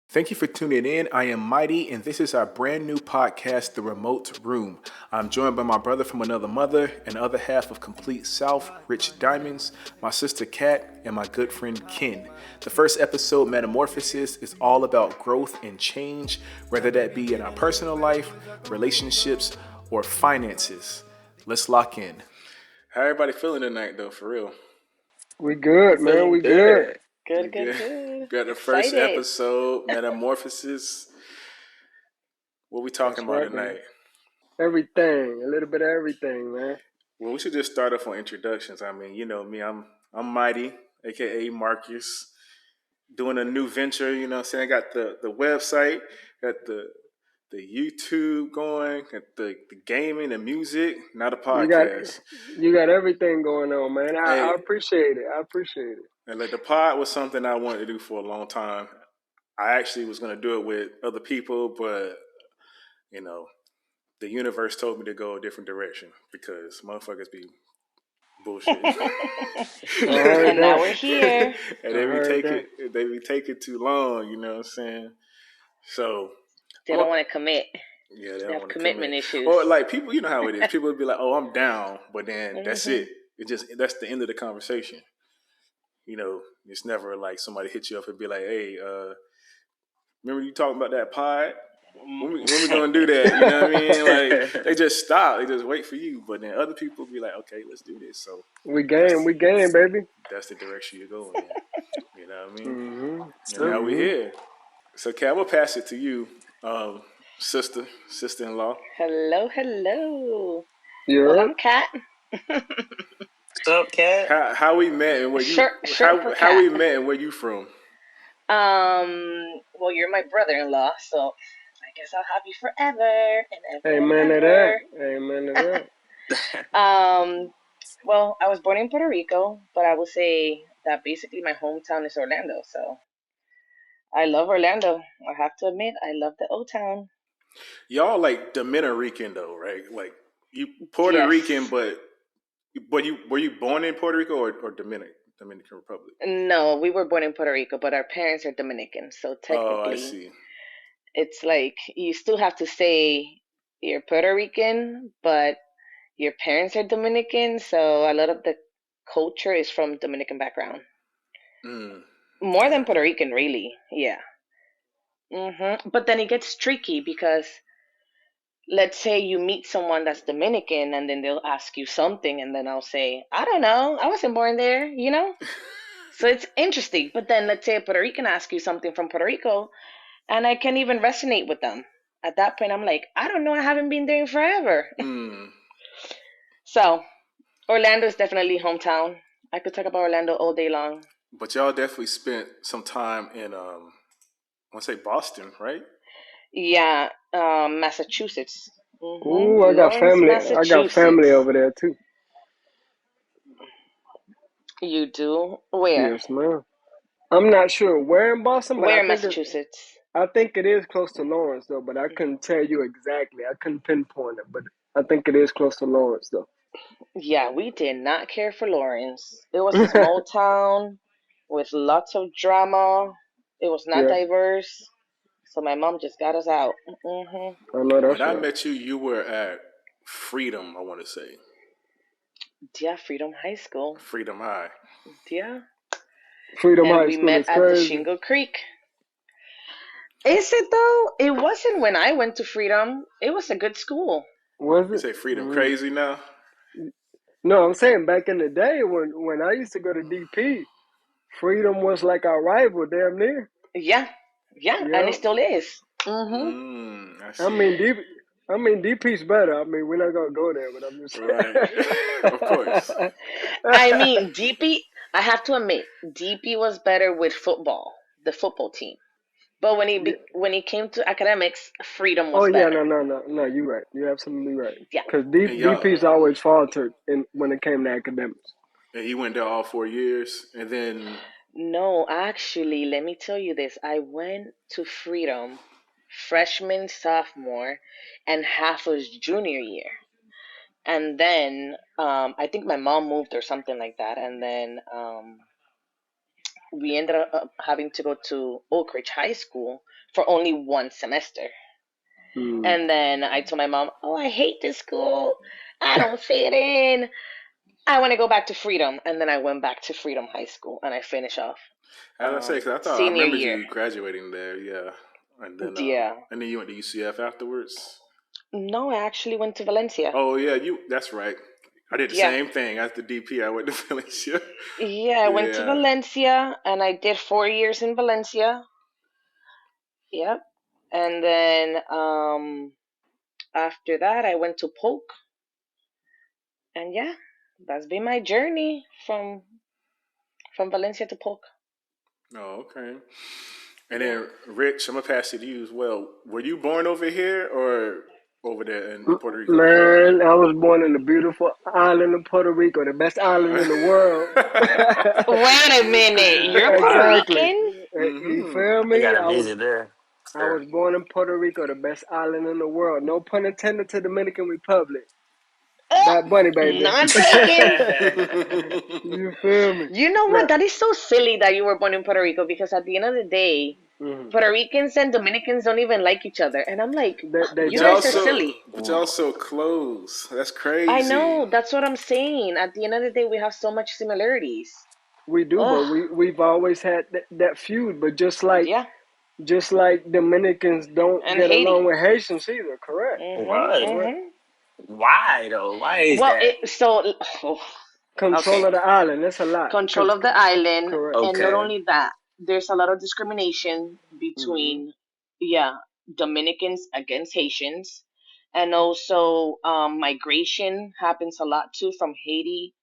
Thank you for tuning in. I am Mighty, and this is our brand new podcast, The Remote Room. I'm joined by my brother from another mother and other half of Complete South, Rich Diamonds, my sister Kat, and my good friend Ken. The first episode, Metamorphosis, is all about growth and change, whether that be in our personal life, relationships, or finances. Let's lock in. How everybody feeling tonight, though, for real? We good, man. Feeling We good. good. We Good, good, good. good. Got the first Excited. episode, Metamorphosis. What we talking That's about right, man. tonight? Everything, a little bit of everything, man. Well, we should just start off on introductions. I mean, you know me, I'm Mighty, aka Marcus, doing a new venture, you know what I'm saying? Got the website, got the YouTube going, got the gaming, the music, not a You got podcast. you got everything going on, man. I Hey, appreciate it. I appreciate it. and like the pod was something I wanted to do for a long time. I actually was gonna do it with other people, but you know, the universe told me to go a different direction because motherfuckers be bullshit. I heard And now that. we're here. And I heard that. they be taking too long, you know what I'm saying? So They I'm don't a, want to commit. yeah, they They don't have want to commitment commit. issues. Or like people, you know how it is. People would be like, "Oh, I'm down," but then that's hmm it. That's the end of the conversation. You know, it's never like somebody hit you up and be like, "Hey, remember you talking about that pod? When we gonna do that?" You know what I mean? Like they just stop. They just wait for you. But then other people be like, "Okay, let's do this." So We that's game, baby. that's the direction you're going in. You know what I mean? Mhm. And now we're Mhm. here. So, Kat, we'll pass it to you, um, sister-in-law. Hello, hello. Well, You're I'm Kat. What's up, Cat? How we met and where you Short for how Kat. we met and where you from? Well, you're my brother-in-law, so I guess I'll have you forever and ever and amen to that. ever. Amen to that. Well, I was born in Puerto Rico, but I would say that basically my hometown is Orlando. So I love Orlando. I have to admit, I love the O Town. Y'all like Dominican though, right? Like you Puerto Rican, Yes. but you were you born in Puerto Rico or Dominican Republic? No, we were born in Puerto Rico, but our parents are Dominican. So Oh, I technically, see. it's like you still have to say you're Puerto Rican, but your parents are Dominican. So a lot of the culture is from Dominican background. Mm, More I than got Puerto you. Rican, really. Yeah. But then it gets tricky because let's say you meet someone that's Dominican and then they'll ask you something, and then I'll say, I don't know, I wasn't born there, you know? So it's interesting. But then let's say a Puerto Rican asks you something from Puerto Rico, and I can't even resonate with them. At that point, I'm like, I don't know, I haven't been there in forever. Mm. So Orlando is definitely hometown. I could talk about Orlando all day long. But y'all definitely spent some time in I want to say Boston, right? Yeah, Massachusetts. Ooh, Lawrence, I got family Massachusetts. over there too. You do? Where? Yes, ma'am. I'm not sure where in Boston, but Where in Massachusetts? I think it is close to Lawrence though, but I couldn't tell you exactly. I couldn't pinpoint it, but I think it is close to Lawrence though. Yeah, we did not care for Lawrence. It was a small town with lots of drama. It was not Yeah, diverse. So my mom just got us out. I know When that's I right. met you, you were at Freedom, I want to say. Yeah, Freedom High School. Freedom High. Yeah. Freedom And High we School met is at the crazy. Shingle Creek. Is it though? It wasn't when I went to Freedom. It was a good school. Was You it? say Freedom Mm. crazy now? No, I'm saying back in the day when I used to go to DP, Freedom was like our rival, damn near. Yeah. Yeah, and it Yeah, still is. Mm-hmm. I I see. mean DP. I mean DP's better. I mean we're not gonna go there, but I'm just. Right. Of course. I mean, DP, I have to admit, DP was better with football, the football team. But Yeah. when it came to academics, Freedom Oh was yeah, better. no. You're right. You're absolutely right. Yeah. Because And y'all DP's always faltered in when it came to academics. and you went there all 4 years and then No, actually, let me tell you this. I went to Freedom freshman, sophomore, and half of junior year. And then I think my mom moved or something like that. And then we ended up having to go to Oak Ridge High School for only one semester. Mm. And then I told my mom, "Oh, I hate this school. I don't fit in. I want to go back to Freedom." And then I went back to Freedom High School and I finished off As I say, because I thought I senior remembered year. you graduating there, yeah, Yeah. and then you went to UCF afterwards. No, I actually went to Valencia. Oh yeah, you. That's right. I did the Yeah. same thing after DP. I went to Valencia. Yeah, I went to Yeah. Valencia and I did 4 years in Valencia. Yep. And then after that I went to Polk. And yeah, that's been my journey from Valencia to Polk. Oh, okay. And Yeah. then Rich, I'm gonna pass it to you as well. Were you born over here or over there in Puerto Rico? Man, I was born in the beautiful island of Puerto Rico, the best island in the world. Wait a minute, you're Puerto Exactly. Rican? You Mm-hmm. feel I me? gotta visit there. I Sure. was born in Puerto Rico, the best island in the world. No pun intended to Dominican Republic. Bad Bunny, baby. Not taken. You feel me? You know Nah. what? That is so silly that you were born in Puerto Rico because at the end of the day, Mhm. Puerto Ricans and Dominicans don't even like each other. And I'm like, They you but don't. guys are y'all silly. but y'all so close. That's I crazy. know, that's what I'm saying. At the end of the day, we have so much similarities. We do, but Ugh, we've always had that feud. But yeah. just like Dominicans don't And get along Haiti. with Haitians either. Correct. Mhm, Right. Correct. mhm. Why though? Why is Well, that? oh, Control okay. of the island. That's a lot. Control of the island, Correct. and not Okay. only that, there's a lot of discrimination Hmm. between, yeah, Dominicans against Haitians, and also migration happens a lot too from Haiti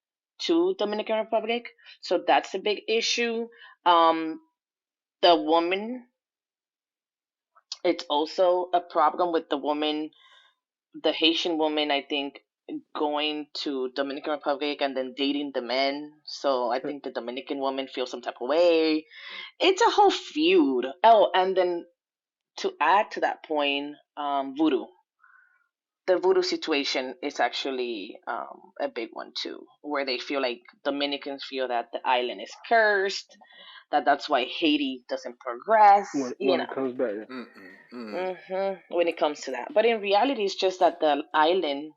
to Dominican Republic, so that's a big issue. Um, the woman, it's also a problem with the woman, the Haitian woman, I think, going to Dominican Republic and then dating the men. So I think the Dominican woman feels some type of way. It's a whole feud. Oh, and then to add to that point, voodoo. The voodoo situation is actually a big one too, where they feel like Dominicans feel that the island is cursed, that's why Haiti doesn't progress. When it comes back. Mm-mm-mm. When it comes to that, but in reality, it's just that the island,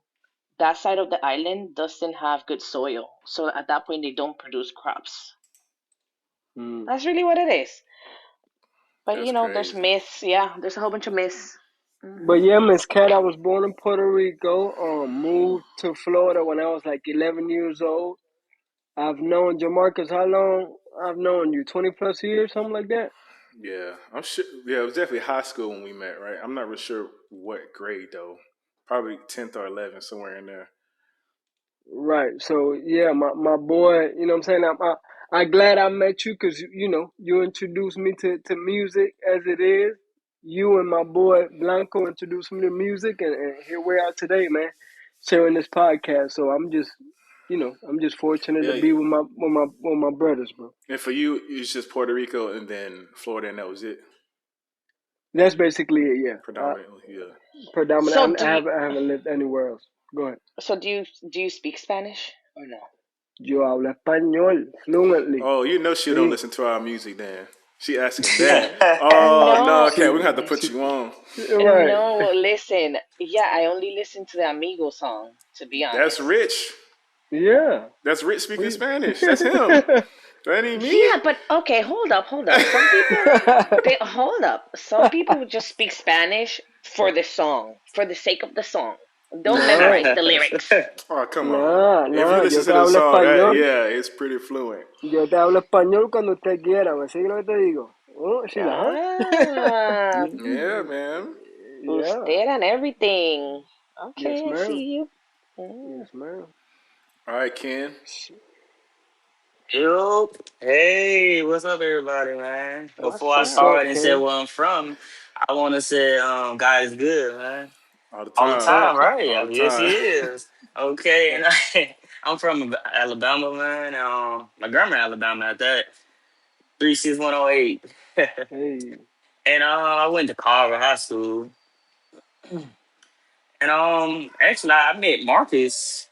that side of the island, doesn't have good soil, so at that point they don't produce crops. Mm. That's really what it is. But That's there's crazy. myths. Yeah, there's a whole bunch of myths. But yeah, Miss Cat, I was born in Puerto Rico. Moved to Florida when I was like 11 years old. I've known Jamarcus how long? I've known you 20 plus years, something like that. Yeah, I'm sure. Yeah, it was definitely high school when we met, right? I'm not really sure what grade though. Probably 10th or 11th, somewhere in there. Right. So yeah, my boy, you know what I'm saying? I glad I met you because you introduced me to music as it is. You and my boy Blanco introduced me to music, and here we are today, man, sharing this podcast. So I'm just fortunate to Yeah, be with my brothers, bro. and for you, it's just Puerto Rico and then Florida, and that was it, That's basically it. Yeah, predominantly. Yeah. So predominant. do you? I haven't lived anywhere else. Go ahead. So do you speak Spanish or no? Yo hablo español fluently. Oh, you know she don't Sí, listen to our music then. She asking that. sí, Oh no, No, okay, we're gonna have to sí, put sí. you on. Right. no. Listen, yeah, I only listen to the Amigo song, to be That's honest. Rich. Yeah. That's Rich speaking We. Spanish. That's him. That ain't me. Yeah, but okay, hold up, hold up. Some people, they hold up. Some people would just speak Spanish for the song, for the sake of the song. Don't No, memorize the lyrics. Oh come on. If you no, listen yo to te the hablo song, español. yeah, it's pretty fluent. Yo te hablo español cuando usted quiera. ¿Me sigue lo que te digo? Oh, Sheila, huh? Ah, Yeah, man. Yeah. usted and everything. Yes, Okay, I ma'am. see you. Mm. Yes, ma'am. All right, Ken. Yo, hey, what's up, everybody, man? What's Before I What's up? up, start and say Ken? where I'm from, I want to say, God is good, man. All the All the time. time, right? All the Yes, he time. is. Okay, and I'm from Alabama, man. My grandma Alabama at that 36108, Hey. and I went to Carver High School, and actually I met Marcus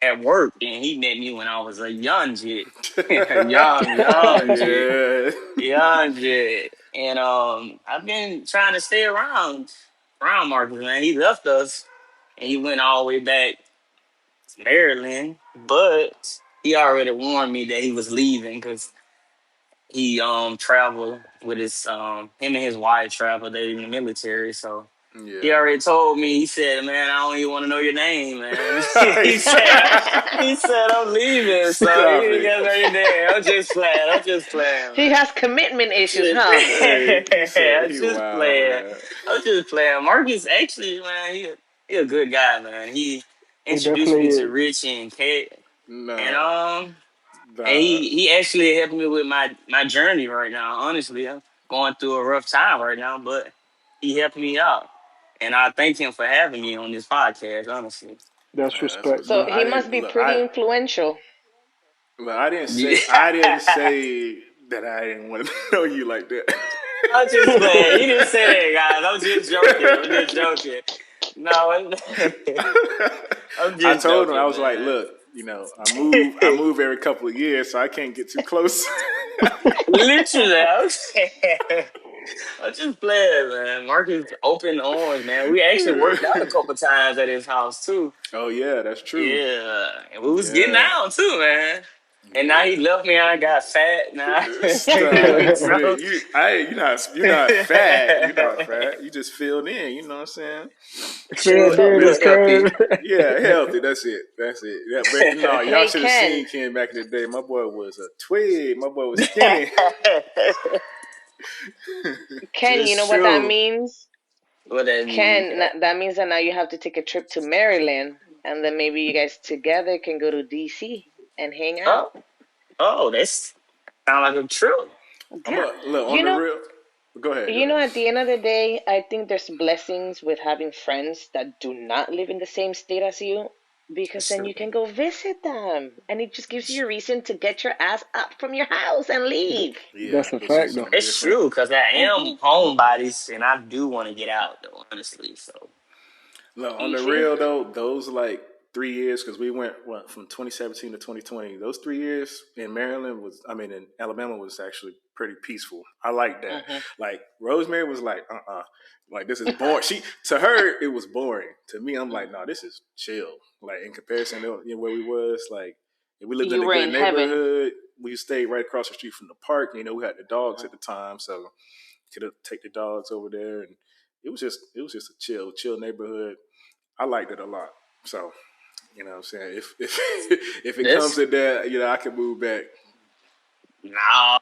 at work, and he met me when I was a young jit, young jit, Yeah. young jit, and I've been trying to stay around Marcus, man. He left us, and he went all the way back to Maryland, but he already warned me that he was leaving because he traveled with him and his wife traveled. They in the military, so he Yeah. already told me. He said, "Man, I don't even want to know your name, man." he said I'm leaving, so you Stop ain't it. got to know your name. I'm just playing. I'm just playing, He man. has commitment issues, Just, huh? Hey, he said I'm he just wild, playing. man. I'm just playing. Marcus, actually, man, he a good guy, man. He He introduced definitely me to is. Rich and Kate, and Nah, and nah. he actually helped me with my journey right now. Honestly, I'm going through a rough time right now, but he helped me out, and I thank him for having me on this podcast. Honestly, That's Man, that's respect, what's So up. bro. he must be pretty influential. I didn't yeah. say I didn't say that I didn't want to know you like that. I'm just playing. He didn't say that, guys. I'm just joking. I'm just joking. No, I'm I just told him I joking, was like, man. look, I move every couple of years, so I can't get too close. Literally, I'm just playing, man. Marcus open arms, man. We actually worked out a couple times at his house too. Oh yeah, that's true. Yeah, and we was getting Yeah, out too, man. And now he yeah. left me. I got fat now. Stop, So, man. You're not fat. You're not fat. You just filled in. You know what I'm saying? Filled a in Man, is little healthy. crazy. yeah, healthy. That's it. That's it. Yeah, but no, y'all Hey, should have seen Ken. Ken back in the day. My boy was a twig. My boy was skinny. Ken, you know Just what that true. means? What that mean, Ken, Cat? that means that now you have to take a trip to Maryland, and then maybe you guys together can go to DC and hang out. Oh, oh, that's sound like a true. I'm Yeah, a look on you the know, real. Go ahead. Go ahead. at the end of the day, I think there's blessings with having friends that do not live in the same state as you, because It's then true. you can go visit them, and it just gives you a reason to get your ass up from your house and leave. Yeah, That's a go see fact, though. something It's different. true because I am Hmm. homebodies and I do want to get out though, honestly. So Look, on You the see? real though, those like 3 years because we went from 2017 to 2020. Those 3 years in Maryland in Alabama was actually pretty peaceful. I like that. Hmm. Like Rosemary was like, like this is boring. To her it was boring. To me, I'm like, no, Hmm. this is chill. Like in comparison to where we was, like if we lived in You a were good in heaven. neighborhood, we stayed right across the street from the park. We had the dogs at the time, so could take the dogs over there, and it was just a chill neighborhood. I liked it a lot. So, what I'm saying? If if it comes this, to that, I can move back. nah,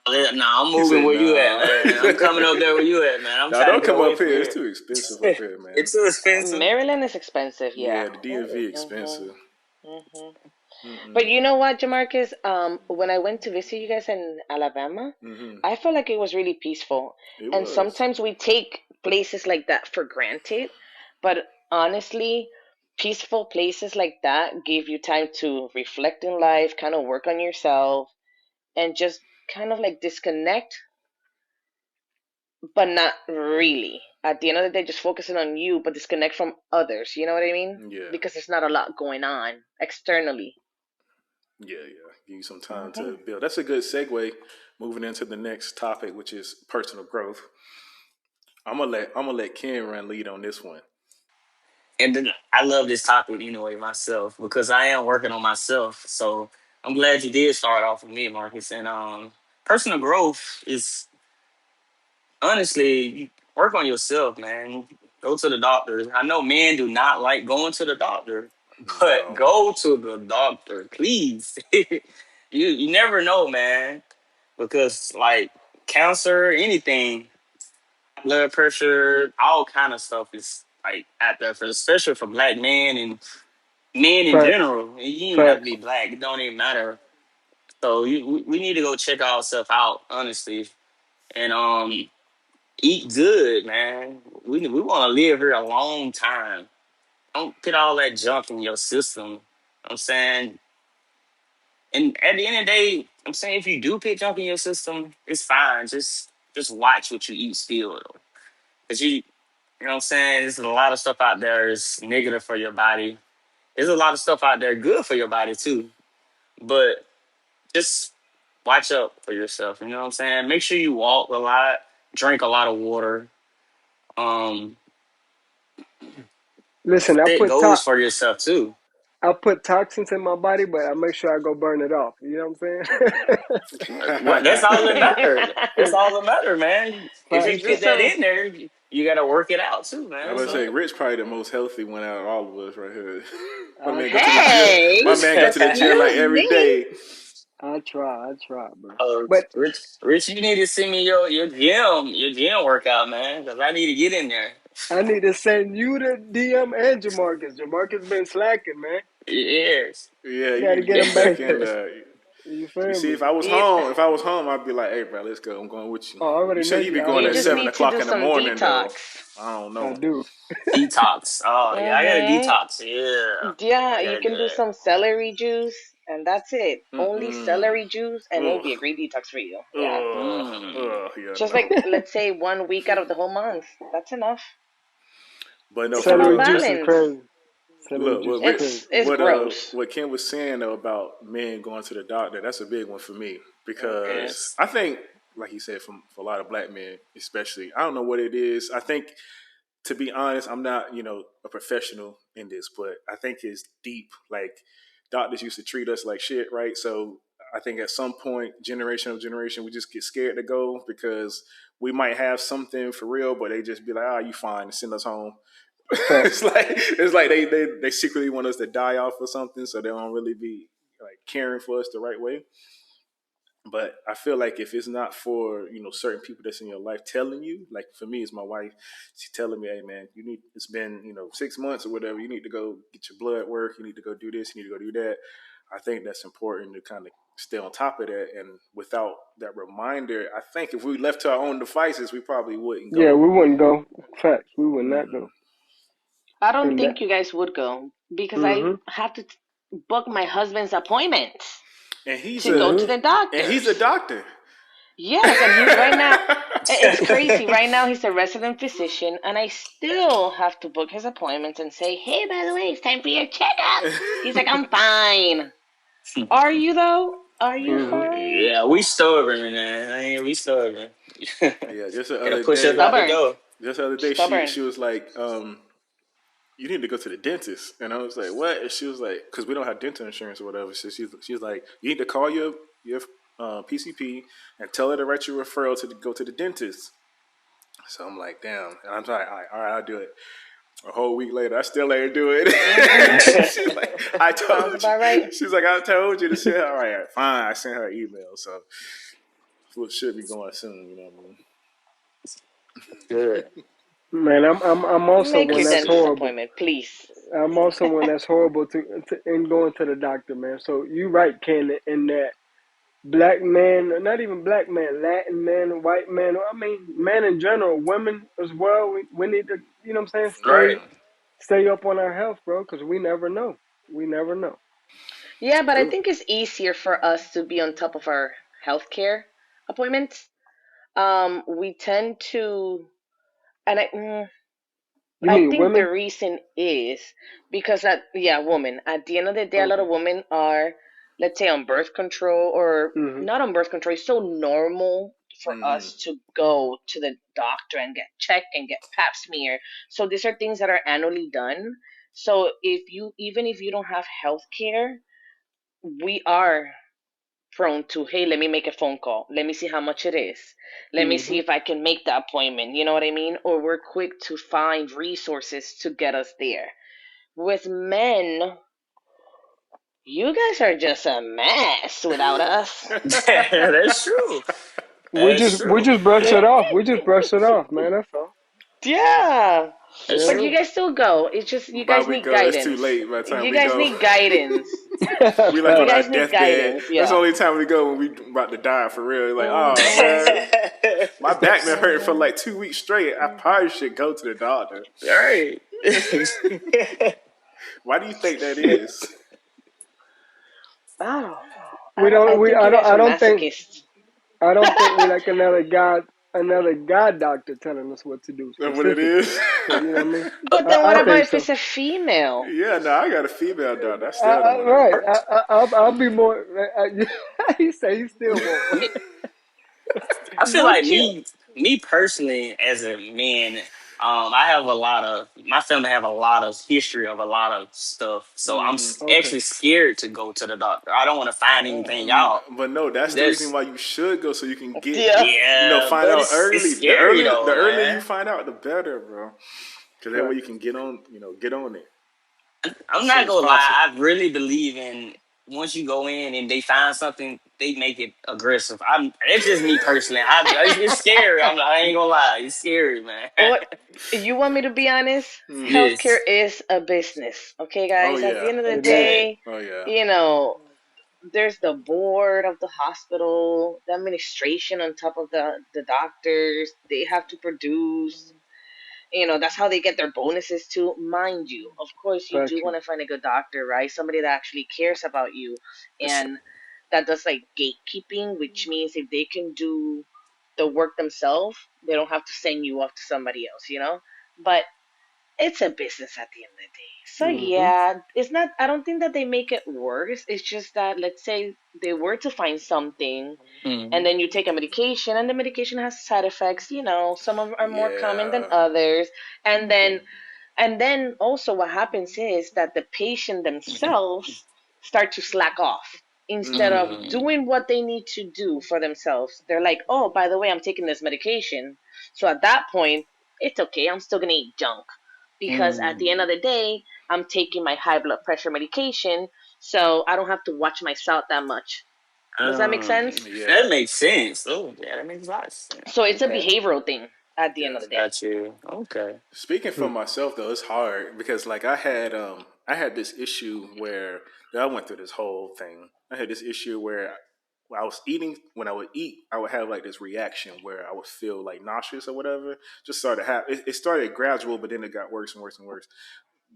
I'm He moving said, where you at, nah. man. I'm coming up there where you at, man. I'm No, trying to don't get come away up from here. It's here. too expensive up here, man. It's too expensive. Maryland is expensive, yeah. Yeah, the DMV Hmm. expensive. Hmm. But Mm-mm. you know what, Jamarcus? When I went to visit you guys in Alabama, Mm-hmm. I felt like it was really peaceful. It And was. sometimes we take places like that for granted, but honestly, peaceful places like that give you time to reflect in life, kind of work on yourself, and just kind of like disconnect, but not really. At the end of the day, just focusing on you, but disconnect from others. You know what I mean? Yeah, Because there's not a lot going on externally. yeah. Give you some time Hmm. to build. That's a good segue. Moving into the next topic, which is personal growth. I'm gonna let Ken run lead on this one. And then I love this topic anyway myself because I am working on myself. So I'm glad you did start off with me, Marcus. And personal growth is honestly you work on yourself, man. Go to the doctor. I know men do not like going to the doctor, but No. go to the doctor, please. You never know, man, because like cancer, anything, blood pressure, all kind of stuff is like out there for especially for black men and men in Facts. general. You don't even have to Facts. be black. It don't even matter. So we need to go check ourselves out, honestly, and eat good, man. We want to live here a long time. Don't put all that junk in your system. You know what I'm saying, and at the end of the day, I'm saying if you do put junk in your system, it's fine. Just watch what you eat still, though, because you know what I'm saying. There's a lot of stuff out there is negative for your body, There's a lot of stuff out there good for your body too, but just watch out for yourself. You know what I'm saying? Make sure you walk a lot, drink a lot of water. Um, Listen, set goals for yourself too. I put toxins in my body, but I make sure I go burn it off. You know what I'm What that's all that matters. That's saying? all that matters, man. If you Facts. Just do get that some. in there, you got to work it out too, I man. would say So Rich probably the most healthy one out of all of us right here. My I man go to the try. gym. Hey, My man go to the gym like excuse every me. day. I try, bro. Uh, But Rich, you need to send me your gym workout, man, because I need to get in there. I need to send you the DM and Jamarcus. Jamarcus been slacking, man. Yes. Yeah, you Got need to to get get him back back. in Yeah, there. You You feel see, me? You, if I was home, I'd be like, "Hey, bro, let's go. I'm going with you." Oh, I You already know said you you. be I going you at already just know. need to 7 o'clock do in the some morning, though. detox. I don't I know. do. detox. Oh yeah, I got to Mm-hmm. detox. Yeah, Yeah, I got you to do can do that. some celery juice, and that's it. Only Mm-mm. celery juice, and it'll Ugh. be a great detox for you. Yeah. Ugh. Mm. Ugh. Yeah, Just no. like, let's say 1 week out of the whole month. That's enough. But no, It's for about Celery real. juice is balance. crazy. Celery Look, juice is crazy. It's gross. what Ken was saying though about men going to the doctor, that's a big one for me Mm-mm. because Yes. I think, like he said, for a lot of black men, especially, I don't know what it is. I think, to be honest, I'm not, a professional in this, but I think it's deep. Like doctors used to treat us like shit, right? So I think at some point, generation of generation, we just get scared to go because we might have something for real, but they just be like, "Ah, you fine," and send us home. Facts. It's like they secretly want us to die off or something, so they don't really be like caring for us the right way. But I feel like if it's not for certain people that's in your life telling you, like for me, it's my wife. She's telling me, "Hey man, you need. It's been 6 months or whatever. You need to go get your blood work. You need to go do this. You need to go do that." I think that's important to kind of stay on top of that. And without that reminder, I think if we left to our own devices, we probably wouldn't Yeah, go. we wouldn't go. Facts. We would not Mm-mm. go. I don't And that. think you guys would go because I Mm-hmm. have to book my husband's appointments And he's to go a to Mm-hmm. the and he's a doctors. doctor. Yes, and he's right now. It's crazy. Right now, he's a resident physician, and I still have to book his appointments and say, "Hey, by the way, it's time for your checkup." He's like, "I'm fine." Are you though? Are you Mm-hmm. fine? Yeah, we stubborn, man. I mean, we stubborn. Yeah, just the Gotta other push us day, out the Stubborn. door. she Stubborn. was like, "You need to go to the dentist," and I was like, "What?" And she was like, "Because we don't have dental insurance or whatever." So she's like, "You need to call your PCP and tell her to write you a referral to go to the dentist." So I'm like, "Damn," and I'm like, all right, I'll do it." A whole week later, I still ain't do it. Mm-hmm. She's like, "I Sounds told you." about right. She's like, "I told you to send her." All right, fine. I sent her an email, so we should be going soon. You know what I mean? Good. Man, I'm also Make one your that's dentist horrible. appointment, please. I'm also one that's horrible to in going to the doctor, man. So you right, Ken, in that black man, not even black man, Latin man, white man. I mean, man in general, women as well. We need to, what I'm saying, Right. stay up on our health, bro, because we never know. We never know. Yeah, but I True. think it's easier for us to be on top of our healthcare appointments. We tend to, and You I mean think the women? reason is because women. At the end of the day, a lot Okay. of women are, let's say, on birth control or Mhm. not on birth control. It's so normal for Mm-hmm. us to go to the doctor and get checked and get pap smear. So these are things that are annually done. So even if you don't have health care, we are prone to, hey, let me make a phone call. Let me see how much it is. Let me see Mhm. if I can make the appointment. You know what I mean? Or we're quick to find resources to get us there. With men, you guys are just a mess without us. That's true. We That's just we true. just brush it off. We just brush it off, man. That's all. Yeah. That's Yeah. But you true. guys still go. It's just you By guys we need go, it's too guidance. late. By the time You we guys go, need guidance. we like You on our Facts. guys need deathbed. guidance. That's the Yeah. only time we go when we about to die for real. Like, oh Mhm. man, my back been hurting for Mhm. like 2 weeks straight. I Mhm. probably should go to the doctor. Right. Why do you think that is? I don't know. We I don't. We. think you guys I are don't think. masochists. I don't think we like another God. another god doctor telling us what to do That's what it specifically. is. So you know what I mean? But then what I about think if so. it's a female? Yeah, no, I got a female doctor. I still don't want to Right. go. I'll be more. He say he still won't. I feel like Would you? me personally, as a man, I have a lot of my family have a lot of history of a lot of stuff, so I'm Hmm. Okay. actually scared to go to the doctor. I don't want to find anything out. But no, that's the reason That's why you should go, so you can get, Yeah. yeah, find but out it's early. scary The though, earlier you man. find out, the better, bro. Because that way Right. you can get on, get on it as I'm soon not as gonna lie. possible. I really believe in once you go in and they find something, they make it aggressive. It's just me personally. It's scary. I ain't gonna lie. It's scary, man. What you want me to be honest? Healthcare Yes. is a business. Okay, Oh guys. At the yeah, end of the It is. Okay. day, oh yeah. you know, there's the board of the hospital, the administration on top of the doctors. They have to produce. That's how they get their bonuses too. Mind you, of course, you do Thank want you. to find a good doctor, right? Somebody that actually cares about you It's and that does like gatekeeping, which means if they can do the work themselves, they don't have to send you off to somebody else. But it's a business at the end of the day. So Hmm. yeah, it's not. I don't think that they make it worse. It's just that let's say they were to find something, and Mm. then you take a medication, and the medication has side effects. Some of them are more common than yeah. others, and then also what happens is that the patient themselves start to slack off. Instead Hmm. of Mm. doing what they need to do for themselves, they're like, oh, by the way, I'm taking this medication. So at that point, it's okay. I'm still going to eat junk. Because at the end Mm. of the day, I'm taking my high blood pressure medication. So I don't have to watch my salt that much. Does that make Um, sense? Yeah. that makes sense. Oh, yeah, that makes a lot of sense. So it's a Okay. behavioral thing at the end Yeah. of the day. Got you. Okay. Speaking for myself though, it's hard because like I had this issue where I went through this whole thing. I had this issue where when I was eating, when I would eat, I would have like this reaction where I would feel like nauseous or whatever. Just started it started gradual, but then it got worse and worse and worse.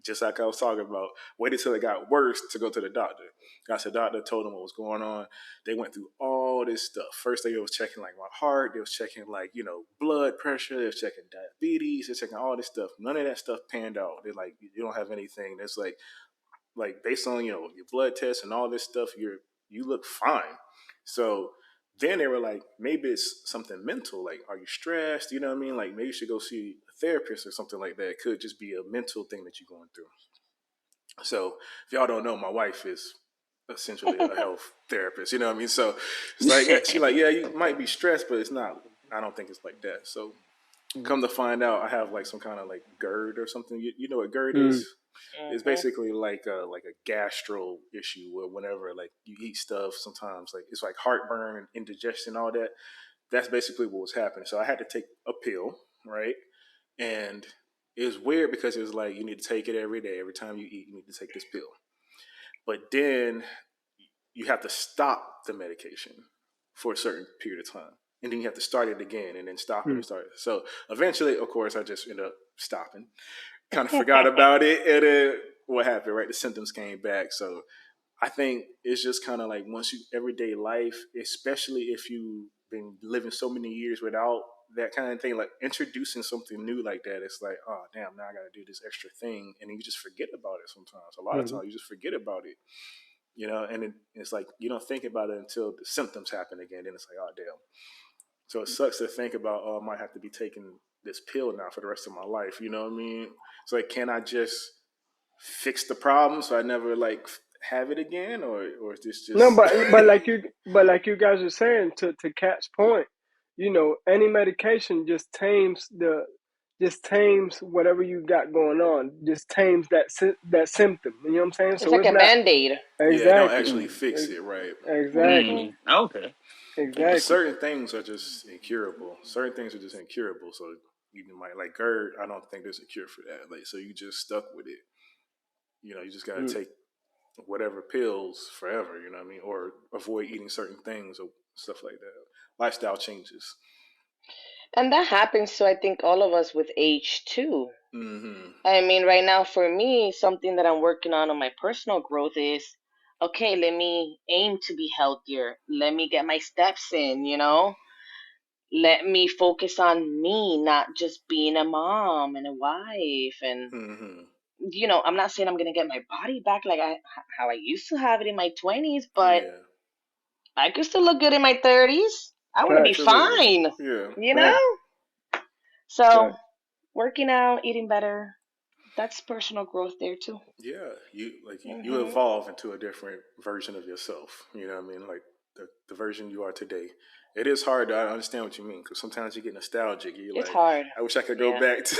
Just like I was talking about, waited till it got worse to go to the doctor. Got to the doctor, told them what was going on. They went through all this stuff. First, they was checking like my heart. They was checking like blood pressure. They was checking diabetes. They was checking all this stuff. None of that stuff panned out. They're like, you don't have anything. That's like based on your blood test and all this stuff, you look fine. So then they were like, maybe it's something mental. Like, are you stressed? You know what I mean? Like, maybe you should go see a therapist or something like that. It could just be a mental thing that you're going through. So if y'all don't know, my wife is essentially a health therapist. You know what I mean? So it's like she like, yeah, you might be stressed, but it's not. I don't think it's like that. So come to find out, I have like some kind of like GERD or something. You know what GERD is? Mm. It's Hmm. basically like a gastro issue where whenever like you eat stuff, sometimes like it's like heartburn and indigestion, all that. That's basically what was happening. So I had to take a pill, right? And it was weird because it was like you need to take it every day. Every time you eat, you need to take this pill. But then you have to stop the medication for a certain period of time. And then you have to start it again and then stop it and Mm. start it. So eventually, of course, I just ended up stopping. Kind of forgot about it. And then what happened, right? The symptoms came back. So I think it's just kind of like once you everyday life, especially if you've been living so many years without that kind of thing, like introducing something new like that, it's like, oh damn, now I got to do this extra thing, and then you just forget about it. Sometimes, a lot of Hmm. times, you just forget about it, and it's like you don't think about it until the symptoms happen again. Then it's like, oh damn. So it sucks to think about, oh, I might have to be taking this pill now for the rest of my life. You know what I mean? It's like, can I just fix the problem so I never like have it again, or is this No, just but like you guys are saying, to Cat's point, any medication just tames whatever you got going on, just tames that symptom. You know what I'm saying? It's So like it's a not band aid. yeah, it don't exactly, actually Mm. fix it, right? exactly, Mm. Okay. But exactly. certain things are just incurable. Certain things are just incurable. So you might like GERD. I don't think there's a cure for that. Like, so you just stuck with it. You just got to Mm. take whatever pills forever. You know what I mean? Or avoid eating certain things or stuff like that. Lifestyle changes. And that happens to, I think, all of us with age too. Mm-hmm. I mean, right now, for me, something that I'm working on my personal growth is okay, let me aim to be healthier. Let me get my steps in. let me focus on me, not just being a mom and a wife. And Mm-hmm. I'm not saying I'm gonna get my body back like how I used to have it in my 20s, but Yeah. I could still look good in my 30s. I want to be Facts, Absolutely. fine, Yeah. you know. facts, So facts. working out, eating better, that's personal growth there too. Yeah. You Mhm. evolve into a different version of yourself. You know what I mean? Like the version you are today. It is hard to understand what you mean because sometimes you get nostalgic. You're It's like, hard. I wish I could go Yeah. back to,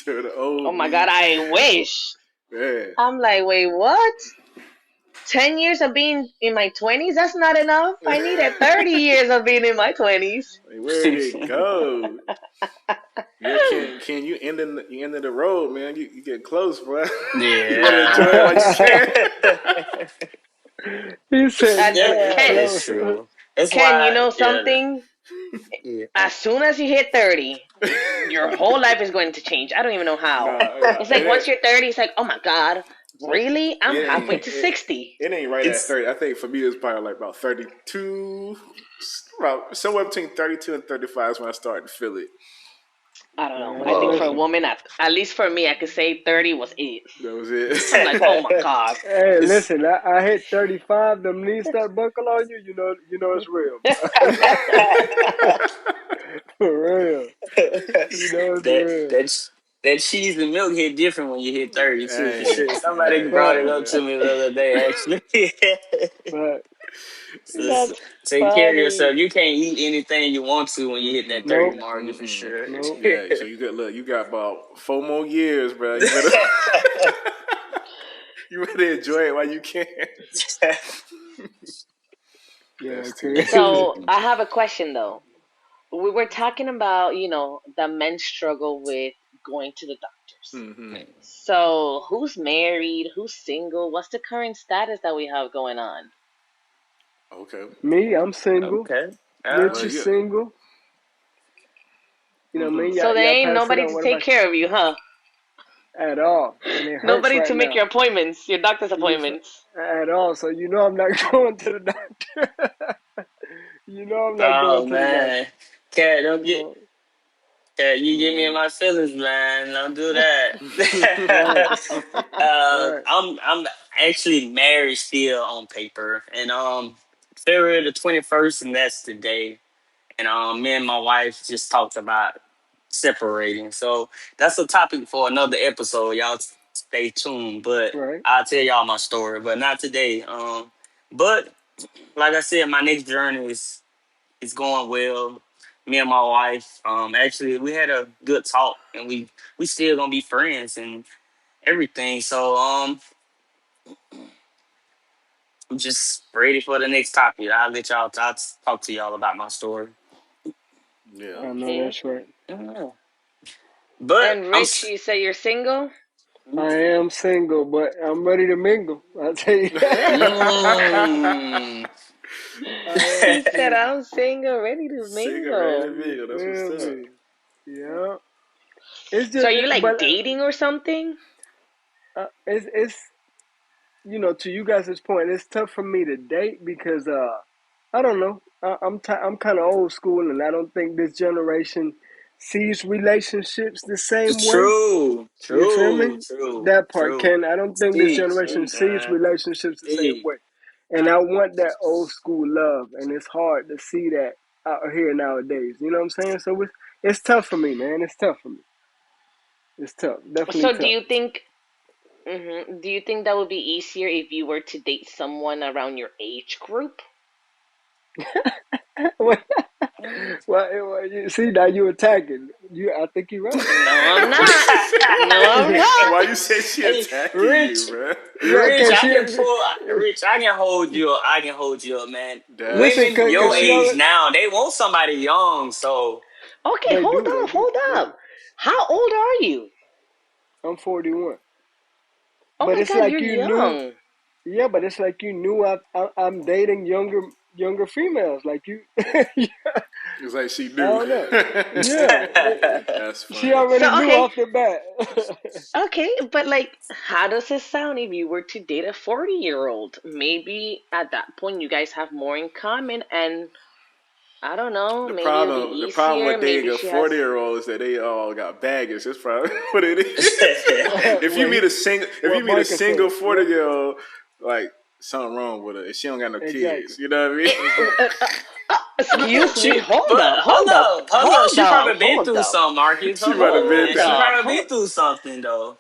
to the Oh old my God, me. I wish. Yeah. I'm like, wait, what? 10 years of being in my 20s? That's not enough. I needed 30 years of being in my 20s. Like, where did it go? Yeah, can you end of the road, man? You get close, bro. You better Yeah. enjoy it while you can. He said Uh, you That getting Ken, that's close. true. That's Ken, you why, know yeah, something? yeah. As soon as you hit 30, your whole life is going to change. I don't even know how. Nah, It's like once you're 30, it's like, oh my God, really? it I'm ain't halfway to 60. it ain't right at It's 30. I think for me it's probably like about 32, about somewhere between 32 and 35 is when I started to feel it. I don't know. I Man, think for a whoa. listen. woman, at least for me, I could say 30 was it. That was it. I'm like, oh my God. Hey, It's listen. I hit 35. Them knees start buckle on you. You know it's real, bro. For real. You know it's that real. that that cheese and milk hit different when you hit 30 too. Hey, Somebody hey, brought it Fact, up man. to me the other day actually. fact. So That's take care of yourself. funny. You can't eat anything you want to when you hit that Mm-mm. 30 Nope, marker for Mm-mm. sure. nope. Yeah, so you got look, you got about 4 more years, bro. You better you better enjoy it while you can. Yeah, That's too funny. crazy. So I have a question though. We were talking about, the men struggle with going to the doctors. Mm-hmm. So who's married? Who's single? What's the current status that we have going on? Okay. Me, I'm single. Okay. Rich Well, is yeah. single. You know what I Mm-hmm. mean? So there Y'all ain't pass it nobody on. to What take about care of you, huh? at all? And it hurts Nobody right to make your now. appointments, your doctor's You f- appointments. at all. So I'm not going to the doctor. I'm not Oh going to the man. doctor. Cat, don't get No, Cat, you get me in no. my feelings, man. Don't do that. Right, right, I'm actually married still on paper. And February the 21st, and that's today. And me and my wife just talked about separating. So that's a topic for another episode. Y'all stay tuned. But right. I'll tell y'all my story, but not today. But like I said, my next journey is going well. Me and my wife, actually, we had a good talk, and we still gonna be friends and everything. So I'm just ready for the next topic. I'll talk to y'all about my story. Yeah. I know Okay. that's right. Yeah. But And Rich, you say you're single? I am single, but I'm ready to mingle. I tell you mm. I am He said, single. I'm single, ready to Cigarette mingle. You video. That's what's feel up. me? Yeah. It's So just, are you like but dating or something? it's to you guys' point, it's tough for me to date because I don't know. I'm kind of old school, and I don't think this generation sees relationships the same way. True, You feel true, me? true, That part, true. Ken. I don't think this generation See, sees relationships the same see. way, and I want that old school love, and it's hard to see that out here nowadays. You know what I'm saying? So it's tough for me, man. It's tough for me. It's tough, definitely So do tough. you think do you think that would be easier if you were to date someone around your age group? well, you see now you attacking. I think you're right. No, I'm not. No, I'm not. Why you say she Hey, attacking you, Rich, bro? Yeah, Rich, cause I she, can pull. Rich, I can hold you. I can hold you up, man. That's listen, Women cause your she funny. age already now, they want somebody young. So Okay, they hold do, up, hold they do. up. How old are you? I'm 41, Oh but my it's God, like you're you knew. young. Yeah, but it's like you knew I'm dating younger females. Like you, I It's like she knew. don't know. Yeah, That's she funny. already So knew okay, off the bat. okay, but like, how does it sound if you were to date a 40-year-old? Maybe at that point you guys have more in common, and I don't know. The Maybe it'll be problem easier. with dating Maybe a she has. 40-year-old is that they all got baggage. That's probably what it is. if you What meet he, a single, if what you meet a Micah single said. Yep, 40-year-old, like something wrong with her, and she don't got no exactly, kids. You know what I mean? Eh, exactly. excuse me. She, but hold up. She probably been Hold through up, something, Marcus. she Hold might have on, been man. hold She through. up. probably been through something though.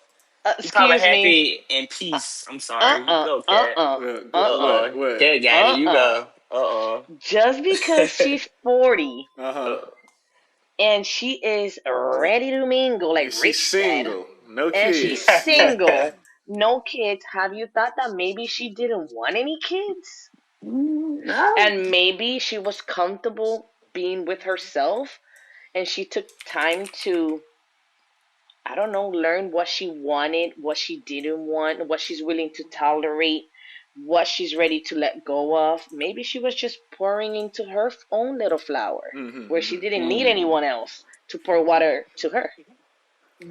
You probably Excuse me. happy and peace. I'm sorry. Go, cat. Uh What? oh. What? Cat got it. You Uh-uh. go. Uh Just because she's 40 Uh huh. oh. and she is ready to mingle, like And she's Rich said, single, no and she's kids. single, no kids, have you thought that maybe she didn't want any kids? No. And maybe she was comfortable being with herself and she took time to, I don't know, learn what she wanted, what she didn't want, what she's willing to tolerate, what she's ready to let go of. Maybe she was just pouring into her own little flower where she didn't need anyone else to pour water to her.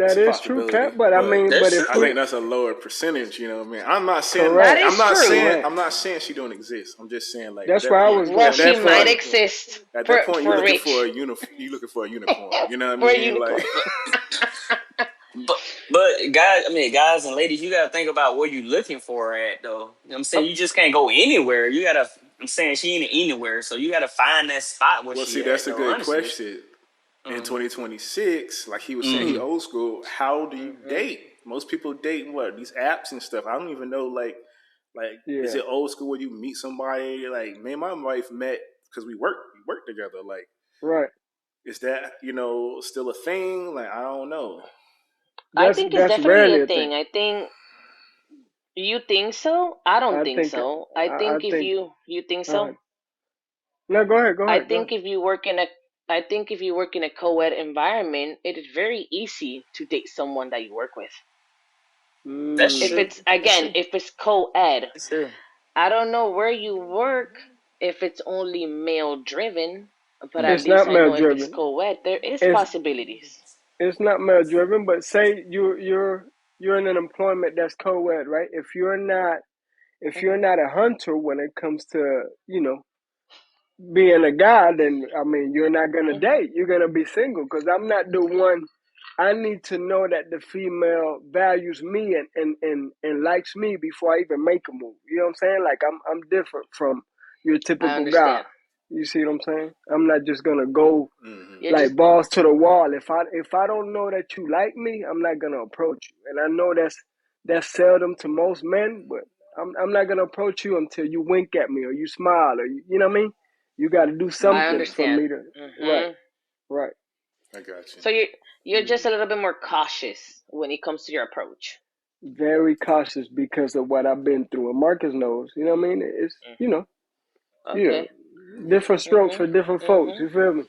It's That a is true, possibility, Cap. But I but mean, but That's if I true. we think that's a lower percentage. You know what I mean? I'm not saying That correct, is true. correct. I'm not saying she don't exist. I'm just saying like at That's that where I point, was Well, at going. she that That's where I might point, was going. exist at that point, for a Rich, you looking for a unicorn. You know what I for a mean? Like unicorn. But but guys, I mean guys and ladies, you gotta think about where you looking for at though. You know what I'm saying? You just can't go anywhere. You gotta I'm saying she ain't anywhere, so you gotta find that spot where well, she see, at that's a though, good honestly. question. In Mm-hmm. 2026, like he was saying, he Mm-hmm. old school. How do you Hmm. date? Most people date what these apps and stuff. I don't even know. Like is Yeah, it old school where you meet somebody? Like me and my wife met because we work together. Like right. is that still a thing? Like I don't know. I That's think it's that's definitely a rarely a thing. thing. I think you think so. I don't I think think so. I I think if think. you think Uh, so. no, go ahead. Go I ahead. Go think ahead. if you work in a I think if you work in a co-ed environment, it is very easy to date someone that you work with. That's If Mm, true. it's That's again, true. if it's co-ed, That's true. I don't know where you work if it's only male driven, but at it's Mm. least not I male know if it's driven. co-ed, there is It's possibilities. it's not male driven. But say you're in an employment that's co-ed, right? If you're Hmm. not a hunter when it comes to being a guy, then I mean you're not gonna Hmm. date. You're gonna be single because I'm not the one. I need to know that the female values me and likes me before I even make a move. You know what I'm saying? Like I'm different from your I typical guy. understand. You see what I'm saying? I'm not just gonna go Hmm. You're like just balls to the wall. If I don't know that you like me, I'm not gonna approach you. And I know that's seldom to most men, but I'm not gonna approach you until you wink at me or you smile or you know what I mean? You got to do I something for understand. me to right, Hmm. right. I got you. So you're just Mhm. a little bit more cautious when it comes to your approach. Very cautious because of what I've been through, and Marcus knows. You know what I mean? It's Hmm. yeah, Okay. different strokes Hmm. for different folks. Hmm. You feel me?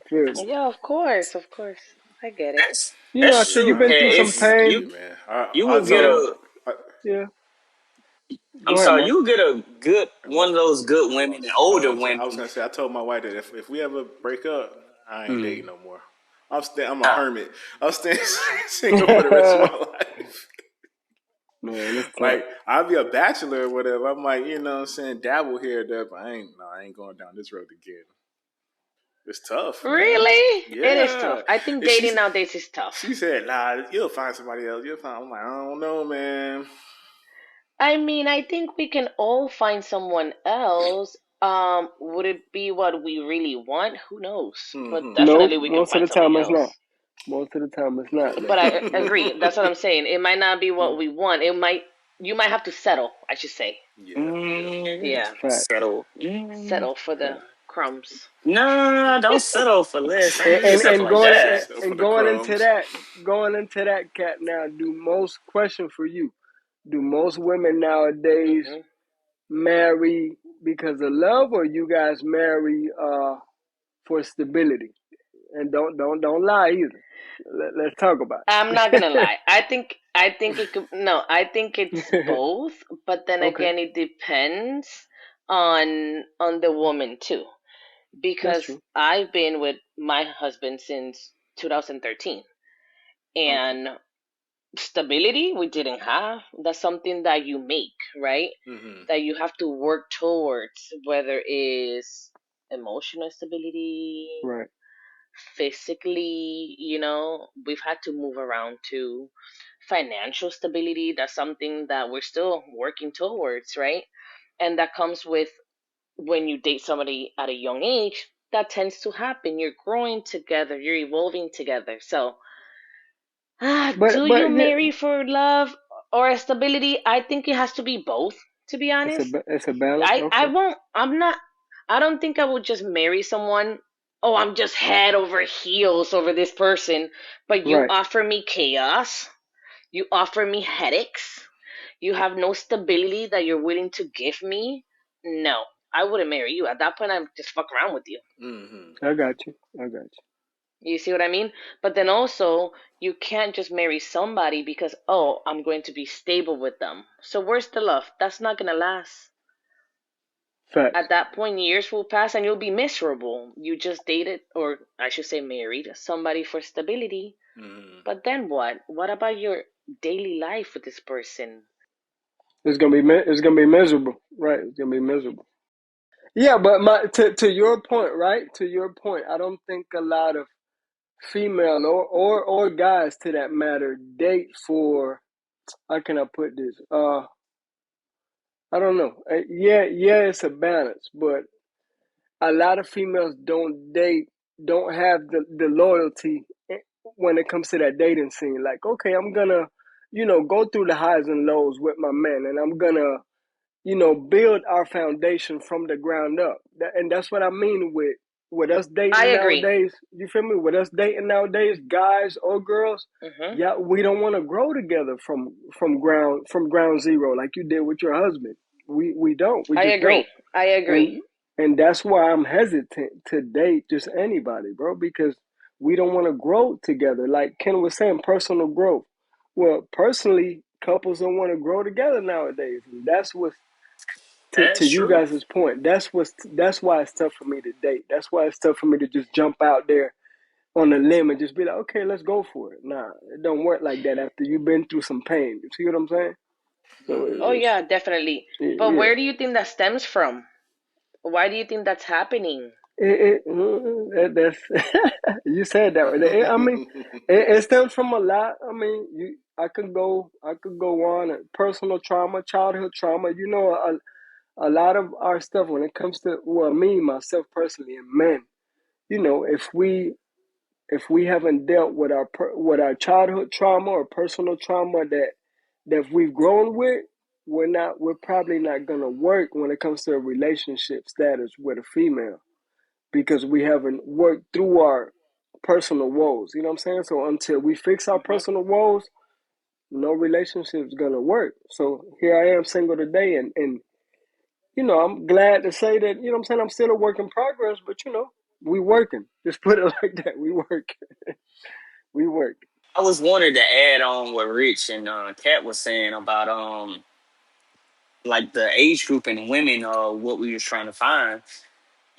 Feel me? Yeah, of course, of course. I get it. That's I that's see true, you've Kat. been through some It's Yeah, pain. man. you I will get So told. a I, yeah, I'm go ahead, sorry, Mark. you will get a good one of those good women and older I was women. gonna say I told my wife that if we ever break up, I ain't dating Mm. no more. I'm a Ah, hermit. I'm staying single for the rest of my life. Man, it's tough. Like I'll be a bachelor or whatever. I might, what I'm saying, dabble here or there, but I ain't going down this road again. It's tough, man. Really? It is Yeah. tough. I think And dating nowadays is she tough. said, nah, you'll find somebody else. You'll find I'm like, I don't know, man. I mean, I think we can all find someone else. Would it be what we really want? Who knows? But Mm-hmm. No, definitely we can most of find the time somebody it's not. else. Most of the time it's not But though. I agree. That's what I'm saying. It might not be what we want. You might have to settle, I should say. Yeah, yeah. mm, Yeah. Facts. settle. Settle for the Facts. crumbs. No, don't settle for less. Don't And do and, yourself and like going that. So for and the crumbs. going into that cat now, do most question for you? Do most women nowadays Hmm. marry because of love, or you guys marry for stability? And don't lie either. Let's talk about I'm not gonna lie. I think it could no, I think it's it. both, but then Okay, again it depends on the woman too. that's Because true. I've been with my husband since 2013 Okay. and stability we didn't have. That's something that you make, right? Mm-hmm. That you have to work towards, whether it's emotional stability, Right. physically, we've had to move around to financial stability. That's something that we're still working towards, right? And that comes with when you date somebody at a young age, that tends to happen. You're growing together, you're evolving together. So, do you But yeah, marry for love or stability? I think it has to be both, to be honest. it's a balance. I Okay. won't, I'm not, I don't think I would just marry someone. Oh, I'm just head over heels over this person, but you Right. offer me chaos, you offer me headaches, you have no stability that you're willing to give me. No, I wouldn't marry you. At that point, I'm just fuck around with you. Mm-hmm. I got you. I got you. You see what I mean? But then also, you can't just marry somebody because, oh, I'm going to be stable with them. So where's the love? That's not going to last. Facts. At that point, years will pass and you'll be miserable. You just dated, or I should say married, somebody for stability. Mm-hmm. But then what? What about your daily life with this person? It's gonna be miserable. Right. It's gonna be miserable. Yeah, but to your point, right? To your point, I don't think a lot of female or guys to that matter date for, how can I put this? I don't know. Yeah, it's a balance, but a lot of females don't have the loyalty when it comes to that dating scene. Like, okay, I'm gonna, go through the highs and lows with my man, and I'm gonna, build our foundation from the ground up. And that's what I mean with us I dating agree. nowadays. You feel me? With us dating nowadays, guys or girls, Hmm. yeah, we don't want to grow together from ground zero like you did with your husband. We don't. We I just don't. agree. I agree. And that's why I'm hesitant to date just anybody, bro, because we don't want to grow together. Like Ken was saying, personal growth. Well, personally, couples don't want to grow together nowadays. And that's what, to That's you true. guys' point, that's why it's tough for me to date. That's why it's tough for me to just jump out there on a limb and just be like, okay, let's go for it. Nah, it don't work like that after you've been through some pain. You see what I'm saying? So Oh, Mm-hmm. yeah, definitely. But yeah. where do you think that stems from? Why do you think that's happening? That's you said that right there. I mean, it stems from a lot. I mean, I could go on personal trauma, childhood trauma. A lot of our stuff when it comes to, well, me myself personally and men. If we haven't dealt with our childhood trauma or personal trauma that we've grown with, we're probably not gonna work when it comes to a relationship status with a female, because we haven't worked through our personal woes. You know what I'm saying? So until we fix our Mm-hmm. personal woes, no relationship's gonna work. So here I am single today, and I'm glad to say that, what I'm saying, I'm still a work in progress, but we working. Just put it like that. We work. We work. I was wanted to add on what Rich and Kat was saying about like the age group and women, what we was trying to find.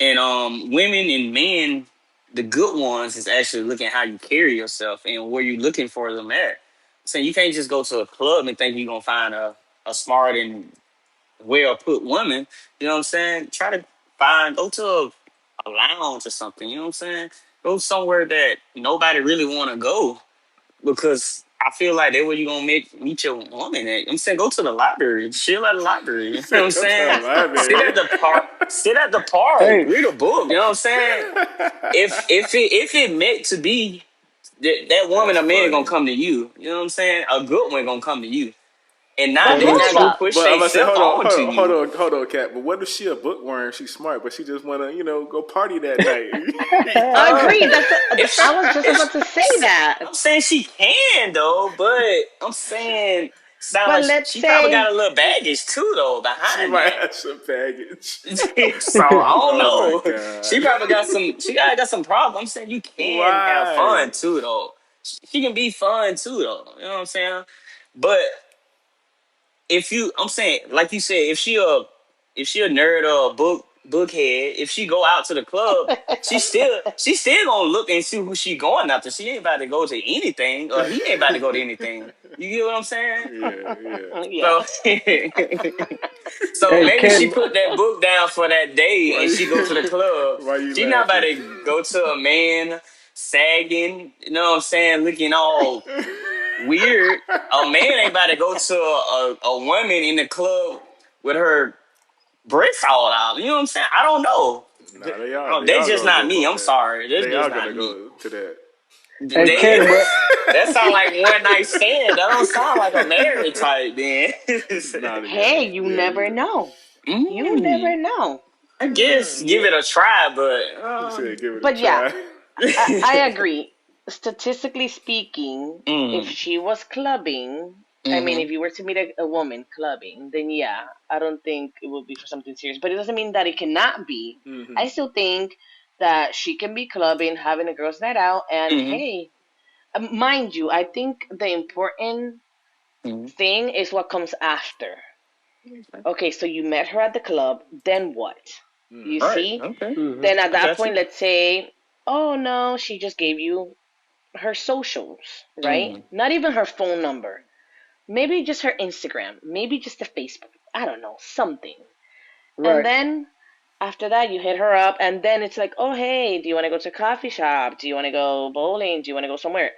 And women and men, the good ones is actually looking how you carry yourself and where you looking for them at. So you can't just go to a club and think you're gonna find a smart and well put woman. You know what I'm saying? Try to go to a lounge or something. You know what I'm saying? Go somewhere that nobody really want to go, because I feel like that's where you gonna meet your woman at. I'm saying, go to the library, chill at the library. You know what I'm Go to saying? the library. Sit at the park, Hey, read a book. You know what I'm saying? If it meant to be, that woman That's or man gonna funny. come to you. You know what I'm saying? A good one gonna come to you, and not But that they is not hold gonna true. up. push But I'm they gonna say, self hold on, on to hold on, hold you. on, hold on, Kat. But what if she a bookworm? She's smart, but she just wanna, go party that night. Uh, Agreed. I if was just if about to say that. I'm saying she can though, but I'm saying sound But like let's she probably got say, a little baggage too though She behind might that. have some baggage. So I don't Oh my know. She god. probably got some. She got some problems. I'm saying you can have Why? fun too though. She can be fun too though. You know what I'm saying? But I'm saying, like you said, if she a nerd or a book bookhead. If she go out to the club, she still gonna look and see who she going after. She ain't about to go to anything, or he ain't about to go to anything. You get what I'm saying? Yeah, yeah. Yeah. So, so Hey, maybe she Ken. put that book down for that day, Why and she go to the you, club. why you She not about laughing? to go to a man sagging. You know what I'm saying? Looking all weird. A man ain't about to go to a woman in the club with her breasts all out. You know what I'm saying? I don't know. Nah, Oh, they they all just gonna not go me. for I'm that. sorry. That's They just all gonna not me. go to that. Hey, But Ken. But That sound like one night stand. That don't sound like a marriage type. Then, not Hey, yeah, you yeah, never yeah. know. You never mm, know. I guess give it a try, but You said give it a But yeah, try. I agree. Statistically speaking, if mm, she was clubbing, I mean, mm-hmm, if you were to meet a woman clubbing, then yeah, I don't think it would be for something serious. But it doesn't mean that it cannot be. Hmm. I still think that she can be clubbing, having a girls' night out, and mm-hmm, hey, mind you, I think the important mm-hmm. thing is what comes after. Okay, so you met her at the club, then what? You Right. see? Okay. hmm Then at I that got you. point, let's say, oh no, she just gave you her socials, right? Mm-hmm. Not even her phone number. Maybe just her Instagram. Maybe just a Facebook. I don't know, something. And right, then after that, you hit her up, and then it's like, oh hey, do you want to go to a coffee shop? Do you want to go bowling? Do you want to go somewhere?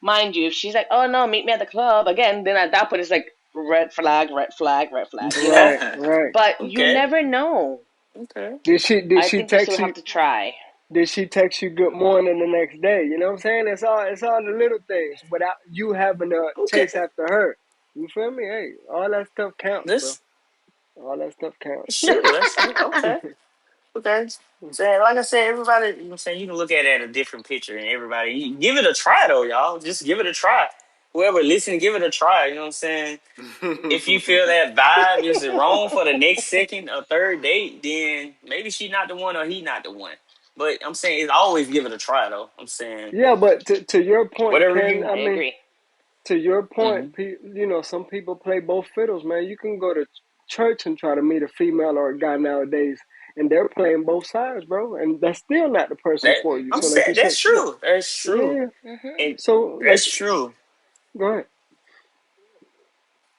Mind you, if she's like, oh no, meet me at the club again, then at that point it's like red flag, red flag, red flag, you know? right, right. But you Okay. never know. Okay. Did I she think you still text have you? to try. Did she text you good morning the next day? You know what I'm saying? It's all the little things without you having to Okay. chase after her. You feel me? Hey, all that stuff counts, bro. This All that stuff counts. sure. That's okay. Okay. So like I said, everybody, you know what I'm saying, you can look at it at a different picture, and everybody give it a try though, y'all. Just give it a try. Whoever listen, give it a try. You know what I'm saying? If you feel that vibe is wrong for the next second or third date, then maybe she not the one or he not the one. But I'm saying it's always give it a try though. I'm saying Yeah, but to your point, whatever Ken, you. I I mean, agree. to your Mm-hmm. point, some people play both fiddles, man. You can go to church and try to meet a female or a guy nowadays, and they're playing both sides, bro. And that's still not the person That for you. I'm So, like you saying said, that's true. That's true. yeah. Hmm. And So, that's true. go ahead.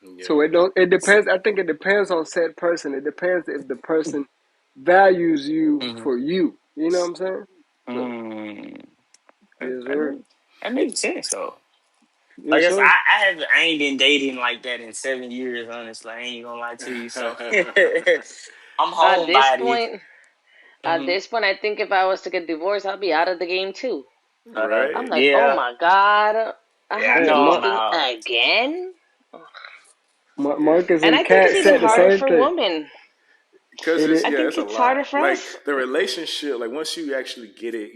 Yeah. So it don't. It depends. I think it depends on said person. It depends if the person values you Mm-hmm. for you. You know what I'm saying? So Mm. yes, That sir. that makes sense though. Like Yes, I said, sir. I ain't been dating like that in 7 years. Honestly, I ain't gonna lie to you. So I'm At this homebody. point, at Mm-hmm. this point, I think if I was to get divorced, I'd be out of the game too. I'm Right. like, oh Yeah, my god, I yeah, have I to Hey, know do I'm Mar- this out. again. Yeah. Marcus And and I think it's Cat even said the harder same for thing. women. Because It is. it's I yeah, think it's a it's harder lot. for Like us. the relationship, like once you actually get it,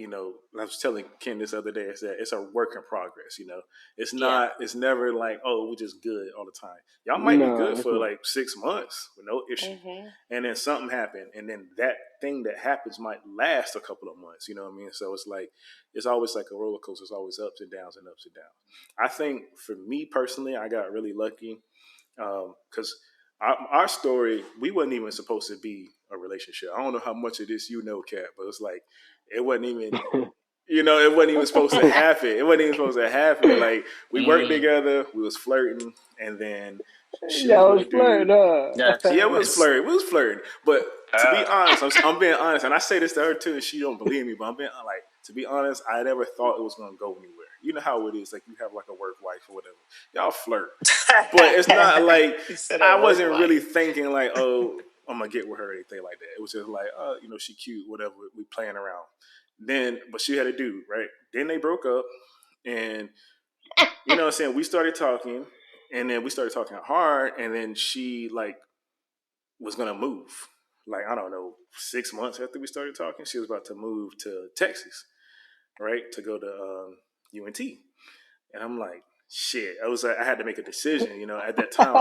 I was telling Ken this other day, is that it's a work in progress. It's Yeah. not. It's never like, oh, we're just good all the time. Y'all might be No, good it's for not. like 6 months with no issue, Mhm. and then something happened, and then that thing that happens might last a couple of months. You know what I mean? So it's like it's always like a roller coaster. It's always ups and downs and ups and downs. I think for me personally, I got really lucky because our story, we wasn't even supposed to be a relationship. I don't know how much of this Kat, but it's like it wasn't even. It wasn't even supposed to happen. It wasn't even supposed to happen. Like we worked Mm, together, we was flirting, and then she was Y'all with was a dude. flirting, gotcha. Yeah, we was huh? flirting. We was flirting. But to be Uh, honest, I'm being honest, and I say this to her too, and she don't believe me. But I'm being like, to be honest, I never thought it was gonna go anywhere. You know how it is, like you have like a work wife or whatever. Y'all flirt, but it's not like he said a I work wasn't really life. thinking like, oh, I'm gonna get with her or anything like that. It was just like, she cute, whatever. We playing around. Then, but she had a dude, right? Then they broke up, and what I'm saying, we started talking, and then we started talking hard, and then she like was gonna move. Like I don't know, 6 months after we started talking, she was about to move to Texas, right, to go to UNT. And I'm like, shit. I had to make a decision. At that time,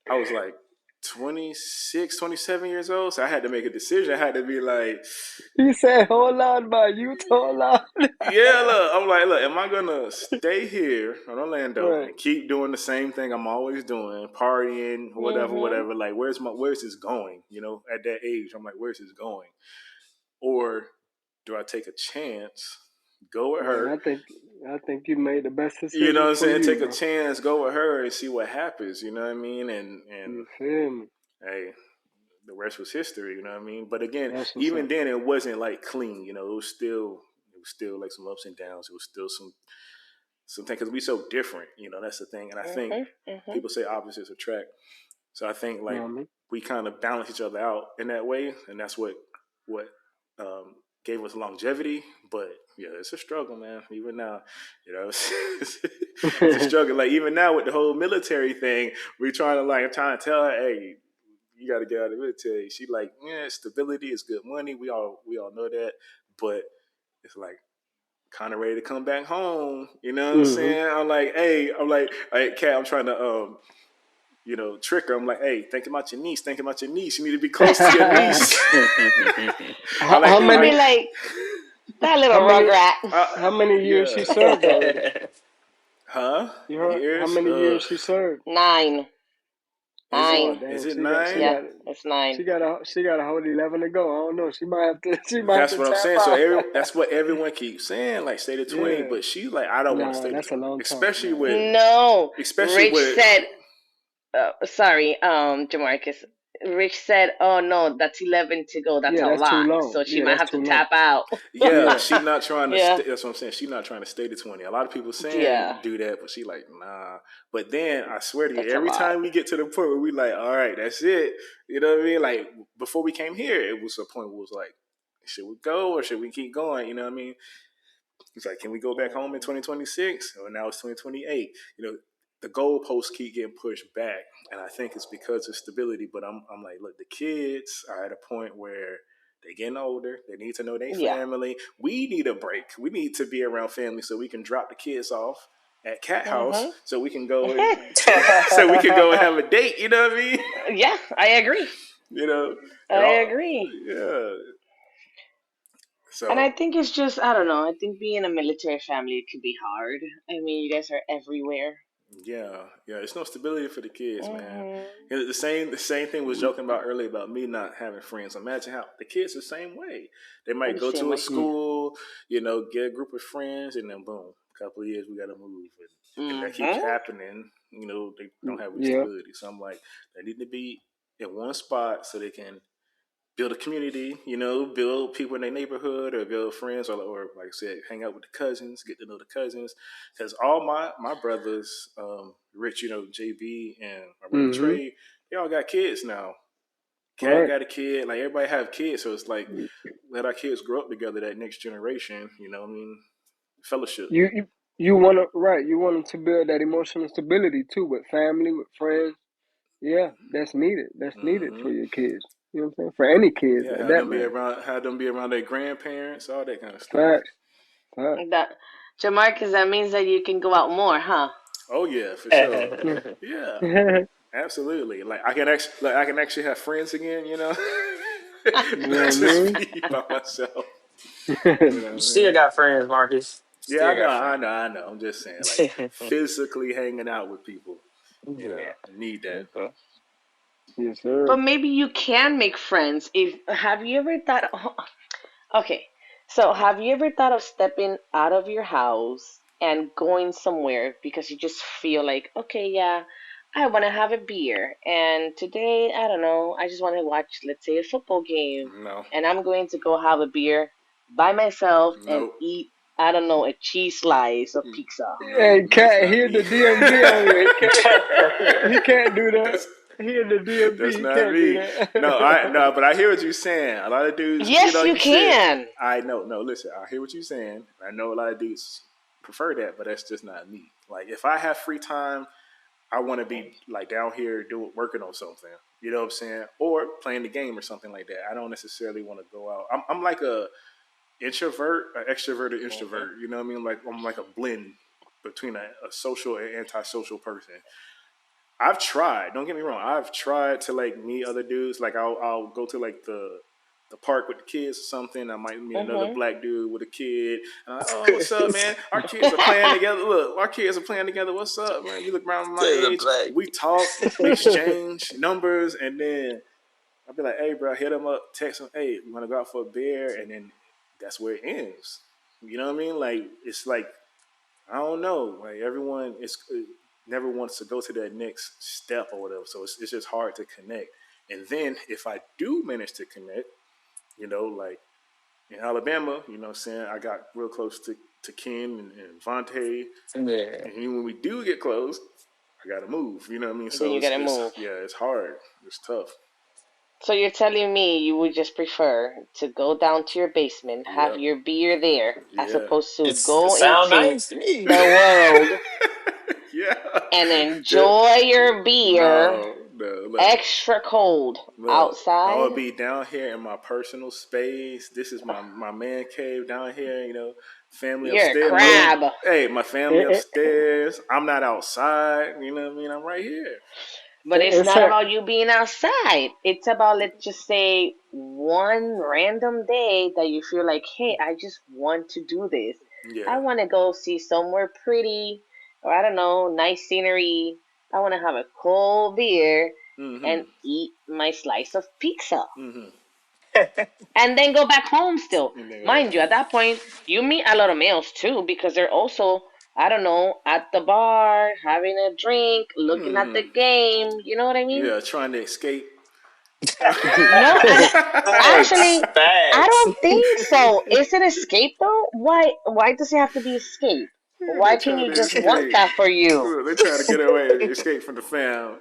I was like, 26, 27 years old. So I had to make a decision. I had to be like, He said, "Hold on, my youth, hold on." yeah, look, I'm like, look, am I gonna stay here in Orlando Right. and keep doing the same thing I'm always doing, partying, whatever, Mhm. whatever? Like, where's this going? You know, at that age, I'm like, where's this going? Or do I take a chance, go with Man, her? I think you made the best You know decision what I'm for saying? you, Take a bro. chance, go with her, and see what happens. You know what I mean? And You feel me? hey, the rest was history. You know what I mean? But again, That's what's even up. then, it wasn't like clean. You know, it was still like some ups and downs. It was still something because we so different. You know, that's the thing. And I think Mhm. Mhm. people say opposites attract. So I think You like know what I mean? we kind of balance each other out in that way, and that's what gave us longevity. But yeah, it's a struggle, man. Even now, you know, it's a struggle. Like even now with the whole military thing, we trying to like I'm trying to tell her, hey, you got to get out of the military. She like, yeah, stability is good money. We all know that, but it's like kind of ready to come back home. You know what I'm hmm saying? Hey, Kat, I'm trying to trick her. I'm like, hey, think about your niece. Think about your niece. You need to be close to your niece. I how, like, how You're gonna be many? like that How little many? rugrat. How many years she yeah, served already? huh? You heard how Years? many years she served? 9. Is it? Oh 9. Is damn, it she nine? Yeah, got it's 9. she got a whole 11 to go. I don't know. She might have to she might have That's to what I'm tap saying. So out. that's what everyone keeps saying, like stay to 20. Yeah. But she's like, I don't want to Nah, stay to that's a 20, long time. especially Nah. with, No, especially Rich with. said. Sorry, Jamarcus. Rich said, "Oh no, that's 11 to go. That's Yeah, a that's too lot. long. So she Yeah, might that's have to too long. tap out." Yeah, Yeah. she not trying to Yeah, stay. That's what I'm saying. She not trying to stay to 20. A lot of people saying yeah, do that, but she like nah. But then I swear to you, that's a every lot. time we get to the point where we like, all right, that's it. You know what I mean? Like before we came here, it was a point where it was like, should we go or should we keep going? You know what I mean? It's like, can we go back home in Mhm. 2026? Or now it's 2028. You know, the goalposts keep getting pushed back, and I think it's because of stability. But I'm like, look, the kids are at a point where they're getting older. They need to know their Yeah. family. We need a break. We need to be around family so we can drop the kids off at Cat House Mhm. so we can go and so we can go and have a date. You know what I mean? Yeah, I agree. You know, and I all agree. yeah. And So I think it's just, I don't know. I think being a military family it could be hard. I mean, you guys are everywhere. yeah, yeah. It's no stability for the kids, man. Mhm. And the same thing was joking about earlier about me not having friends. Imagine how the kids the same way. They They're might the go same to a way. Mm. school, get a group of friends, and then boom, a couple of years we got to move, and that keeps Mhm. happening. They don't have any Yeah. stability. So I'm like, they need to be in one spot so they can build a community, build people in their neighborhood or build friends or like I said, hang out with the cousins, get to know the cousins. Because all my brothers, Rich, JB and my brother hmm Trey, they all got kids now. Cat Right. got a kid, like everybody have kids, so it's like let our kids grow up together, that next generation, what I mean? Fellowship. You want to right. You want them to build that emotional stability too with family, with friends. Yeah, that's needed. That's needed Hmm. for your kids. You know what I'm saying? For any kids Yeah, at that matter. have them be around their grandparents, all that kind of stuff. Facts. Facts. That Jamarcus, that means that you can go out more, huh? Oh yeah, for sure. Yeah. Yeah. You Absolutely. Like I can actually have friends again, know not what I just mean? be by myself. You know Mhm. You what I still mean? got friends, Marcus. Yeah, I Still know, got I friends. know, I know. I'm just saying, like physically hanging out with people. Yeah. I need that. Okay. Yes, But sir. maybe you can make friends. If have you ever thought? Okay, so have you ever thought of stepping out of your house and going somewhere because you just feel like, okay, yeah, I want to have a beer, and today, I don't know, I just want to watch, let's say, a football game, No, and I'm going to go have a beer by myself and nope, eat, I don't know, a cheese slice of pizza. nope. Hey, That's cat, not he in the me. DMV on you. He can't do that. that's He in the DMV. that's He not can't do me. No, I that. no, but I hear what you're saying. A lot of dudes, Yes, you you said can. I know. No, listen, I hear what you're saying. I know a lot of dudes prefer that, but that's just not me. Like if I have free time, I want to be like down here doing working on something. You know what I'm saying? Or playing the game or something like that. I don't necessarily want to go out. I'm like a introvert, an extroverted Mhm. introvert. You know what I mean? Like I'm like a blend between a social and antisocial person. I've tried. Don't get me wrong. I've tried to like meet other dudes. Like I'll go to like the park with the kids or something. I might meet another Mhm. black dude with a kid. And I'm like, oh, what's up, man? Our kids are playing together. Look, our kids are playing together. What's up, man? You look around my There's a age. black. We talk, we exchange numbers, and then I'll be like, hey, bro, hit them up, text them, hey, we want to go out for a beer, and then that's where it ends. You know what I mean? Like it's like I don't know. Like everyone is never wants to go to that next step or whatever. So it's just hard to connect. And then if I do manage to connect, like in Alabama, what I'm saying, I got real close to Ken and Vontae. Yeah. And even when we do get close, I gotta move. You know what I mean? Then So you it's, gotta it's move. yeah, it's hard. It's tough. So you're telling me you would just prefer to go down to your basement, have Yep. your beer there, as Yeah. opposed to It go sound into nice to me. the world Yeah. and Just, enjoy your beer no, look. extra cold Look, I outside? would be down here in my personal space. This is my man cave down here. Family You're a upstairs. crab. My family It, it, upstairs. I'm not outside. You know what I mean? I'm right here. But it's it's not a about you being outside. It's about, let's just say, one random day that you feel like, hey, I just want to do this. Yeah. I want to go see somewhere pretty, or I don't know, nice scenery. I want to have a cold beer and Mm-hmm. eat my slice of pizza. Mm-hmm. And then go back home still. And then go Mind you, at that point, you meet a lot of males too because they're also, I don't know, at the bar, having a drink, looking at the Mm-hmm. game. You know what I mean? Yeah, trying to escape. No, and Facts. actually, I Facts. don't think so. Is it escape though? Why does it have to be escape? Yeah, Why they can trying you to just want escape. that for you? Look, they trying to get away, escape from the fam.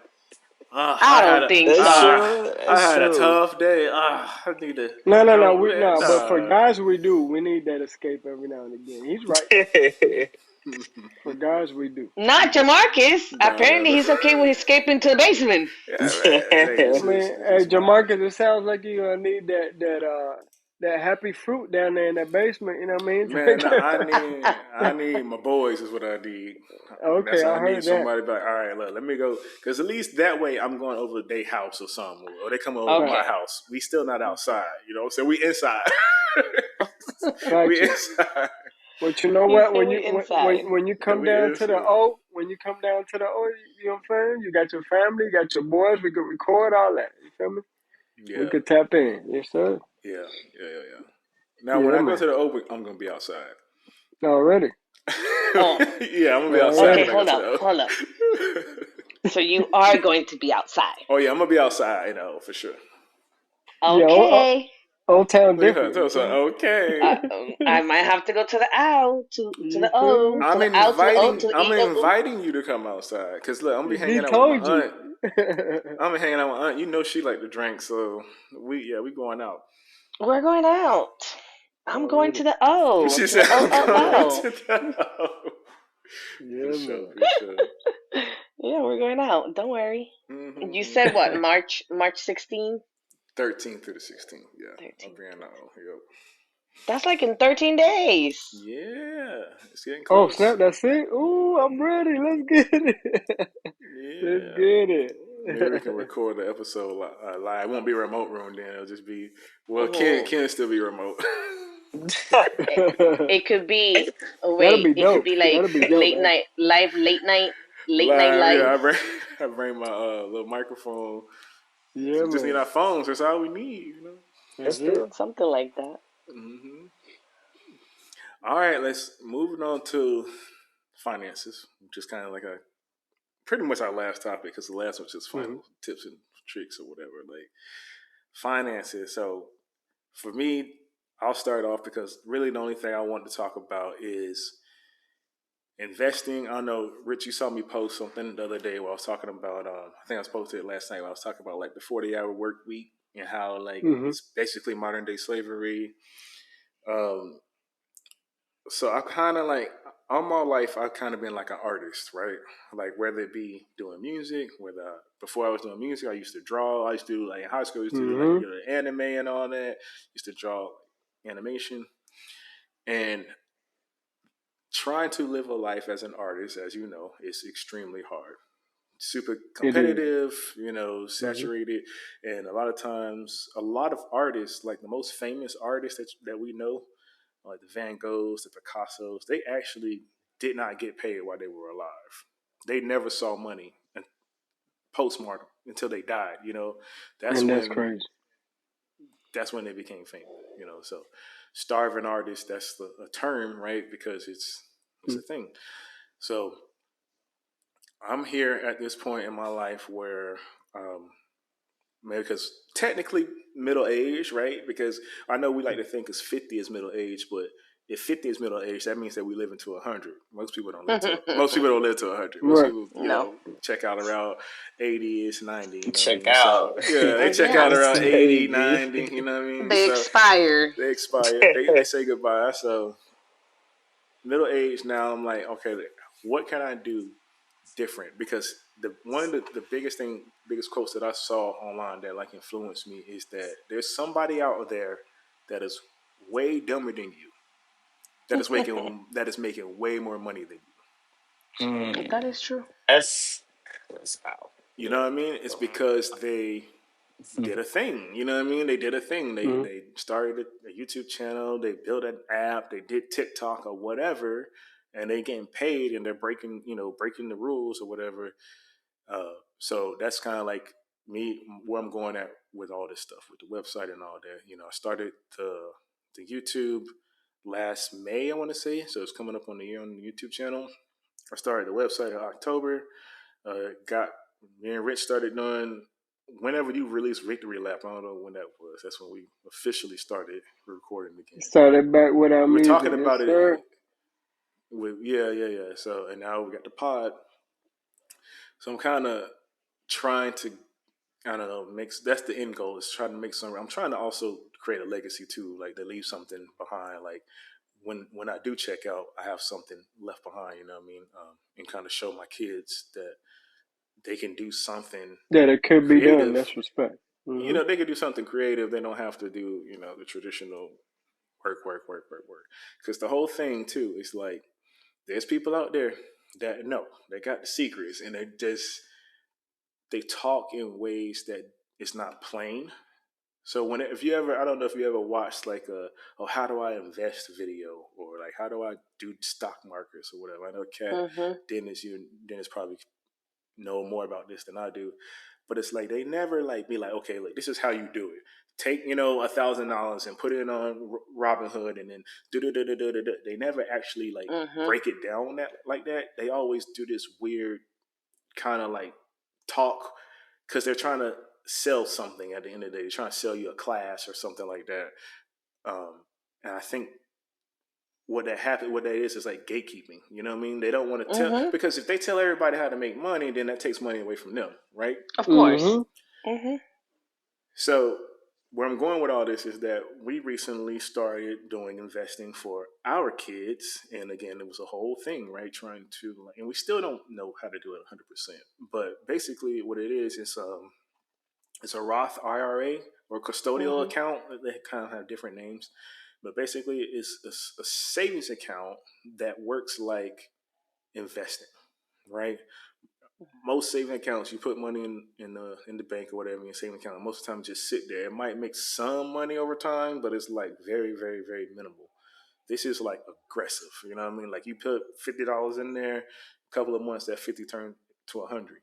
I don't think That's so. true. I That's had a true. tough day. I need to. no. Oh We man, no, but for nah. guys, we do. We need that escape every now and again. He's right. For guys, we do. Not Jamarcus. Apparently, No. he's okay with escaping to the basement. Yeah, man. Like, I mean, it's hey, just wild. Jamarcus, it sounds like you're gonna need that happy fruit down there in that basement. You know what I mean? Man, nah, I need my boys is what I need. Okay, That's I I need heard that. somebody like, all right, look, let me go, because at least that way I'm going over to their house or something, or they come over to Right. my Okay. house. We still not Okay. outside, so we inside. Got we you. inside. But you know He what? say we inside. When you Yeah, come we down to the inside. O, when you come down to the O, you know what I'm saying? You got your family, you got your boys. We could record all that. You feel me? We Yeah, could tap in. Yes, sir. yeah. Now, when Yeah, I go man. to the open, I'm gonna be outside. Already. Oh, Yeah, I'm gonna be outside okay. Already. when I go Hold to up. the Hold up. open. So you are going to be outside. Oh yeah, I'm gonna be outside, for sure. Yeah, Okay. Old Town Look at her. different. Tell You us, feel me? okay. I might have to go to the owl, to You the feel O, me? to I'm the owl, to the O, inviting. to the I'm E. O. inviting you to come outside. Cause look, I'm gonna be He hanging out with my told aunt. you. I'm gonna hanging out with my aunt. You know she like to drink, so we going out. We're going out. I'm going to Already. the O, She to said the O I'm O going O. to the. For Yeah, sure, man. for sure. Yeah, we're going out. Don't worry. You Mm-hmm. said what? March 16th, 13th through the 16th. Yeah, I'll 13th. be in out. Yep. That's like in 13 days. Yeah, it's getting Oh, close. snap. That's it. Ooh, I'm ready. Let's get it. Let's Yeah. get Maybe we can it. record the episode live. It won't be a remote room then. It'll just be Ken Mhm. can still be remote. It, it could be. Oh That'll wait, be it could dope. be like That'll be dope, late man. night live, late night Live, yeah. live. I bring my little microphone. Yeah, We just need man. our phones. That's all we need. That's That's it. true. Something like that. Hmm. All right, let's moving on to finances, which is kind of like a pretty much our last topic because the last one's just Hmm. final tips and tricks or whatever. Like finances. So for me, I'll start off because really the only thing I want to talk about is investing. I know, Rich, you saw me post something the other day where I was talking about, I think I was posted it last night where I was talking about like the 40-hour work week and how like Hmm. it's basically modern day slavery. Um, so I kind of like, all my life, I've kind of been like an artist, right? Like whether it be doing music, whether before I was doing music, I used to draw. I used to do like in high school, I used to do like Hmm. anime and all that. Used to draw animation and trying to live a life as an artist, as you know, is extremely hard. super It is. competitive, Mm-hmm. saturated, and a lot of times, a lot of artists, like the most famous artists that we know, like the Van Goghs, the Picassos, they actually did not get paid while they were alive. They never saw money postmortem until they died. That's And that's when crazy. that's when they became famous. So starving artist, that's a term, right? Because it's a thing. So I'm here at this point in my life where um, maybe because technically middle age, right? Because I know we like to think is 50 is middle age, but if 50 is middle age, that means that we live into 100. Most people don't live to 100. Most Right. people, No. check out around 80 is 90. You know what I Check mean? So out. yeah, they check out Yeah. around That's 80, crazy. 90. You know what I mean? They So expire. they expire. They say goodbye. So middle age now, I'm like, okay, what can I do different? Because one of the biggest quotes that I saw online that like influenced me is that there's somebody out there that is way dumber than you that is making way more money than you. Mm, That is true. that's wow. You know what I mean? It's because they Mm, did a thing. You know what I mean? They did a thing. They Mm-hmm. they started a YouTube channel. They built an app. They did TikTok or whatever, and they getting paid and they're breaking the rules or whatever. So that's kind of like me where I'm going at with all this stuff with the website and all that. I started the YouTube last May, I want to say. So it's coming up on the year on the YouTube channel. I started the website in October. Got Me and Rich started doing whenever you released Victory Lap. I don't know when that was. That's when we officially started recording again. Started back with our We were music. talking Yes, about it sir. with yeah. So and now we got the pod. So I'm kind of trying to I don't know makes that's the end goal is trying to make some. I'm trying to also create a legacy too, like to leave something behind. Like when I do check out, I have something left behind. You know what I mean? And kind of show my kids that they can do something That it could be done. creative. That's respect. Mm-hmm. They can do something creative. They don't have to do the traditional work. Because the whole thing too is like there's people out there that know they got the secrets and they talk in ways that it's not plain. So if you ever, I don't know if you ever watched like how do I invest video or like how do I do stock markets or whatever. I know Kat, Mhm. Dennis probably know more about this than I do, but it's like they never like be like, okay, like this is how you do it. Take $1,000 and put it on Robinhood and then do. They never actually like Mhm. break it down like that. They always do this weird kind of like talk because they're trying to sell something at the end of the day. They're trying to sell you a class or something like that. And I think what that is like gatekeeping. You know what I mean? They don't want to tell Mhm. because if they tell everybody how to make money, then that takes money away from them, right? Of course. Mm-hmm. Mhm. So where I'm going with all this is that we recently started doing investing for our kids, and again, it was a whole thing, right? Trying to, and we still don't know how to do it 100%. But basically, what it is it's a Roth IRA or custodial Mhm. account. They kind of have different names, but basically, it's a savings account that works like investing, right? Most saving accounts, you put money in the bank or whatever in your saving account. Most of the time, just sit there. It might make some money over time, but it's like very, very, very minimal. This is like aggressive. You know what I mean? Like you put $50 in there, a couple of months that 50 turned to 100.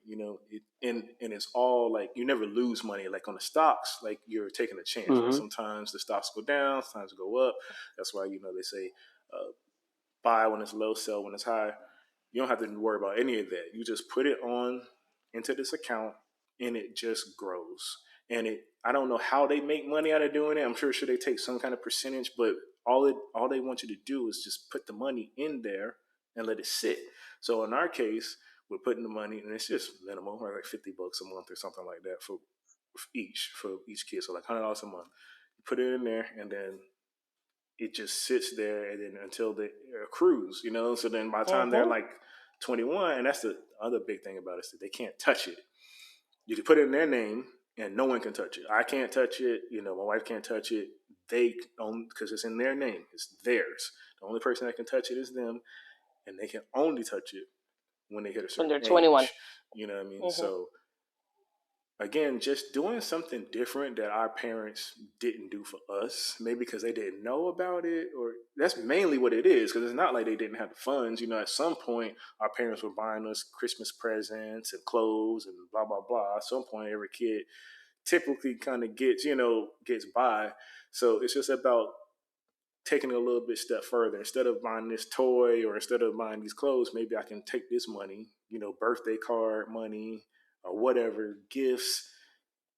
And it's all like you never lose money. Like on the stocks, like you're taking a chance. Right? Mm-hmm. Sometimes the stocks go down, sometimes go up. That's why they say uh, buy when it's low, sell when it's high. You don't have to worry about any of that. You just put it on into this account and it just grows. And I don't know how they make money out of doing it. I'm sure they take some kind of percentage, but all they want you to do is just put the money in there and let it sit. So in our case, we're putting the money and it's just minimal, right? Like $50 a month or something like that for each kid. So like $100 a month. You put it in there and then it just sits there and then until they accrues, So then by the time they're Mhm. like 21, and that's the other big thing about it is that they can't touch it. You can put it in their name and no one can touch it. I can't touch it. My wife can't touch it. They own because it's in their name. It's theirs. The only person that can touch it is them, and they can only touch it when they hit a When certain they're 21. age. You know what I mean? Hmm. So again, just doing something different that our parents didn't do for us, maybe because they didn't know about it, or that's mainly what it is. Because it's not like they didn't have the funds. You know, at some point, our parents were buying us Christmas presents and clothes and blah blah blah. At some point, every kid typically kind of gets by. So it's just about taking it a little bit step further. Instead of buying this toy or instead of buying these clothes, maybe I can take this money, birthday card money or whatever, gifts.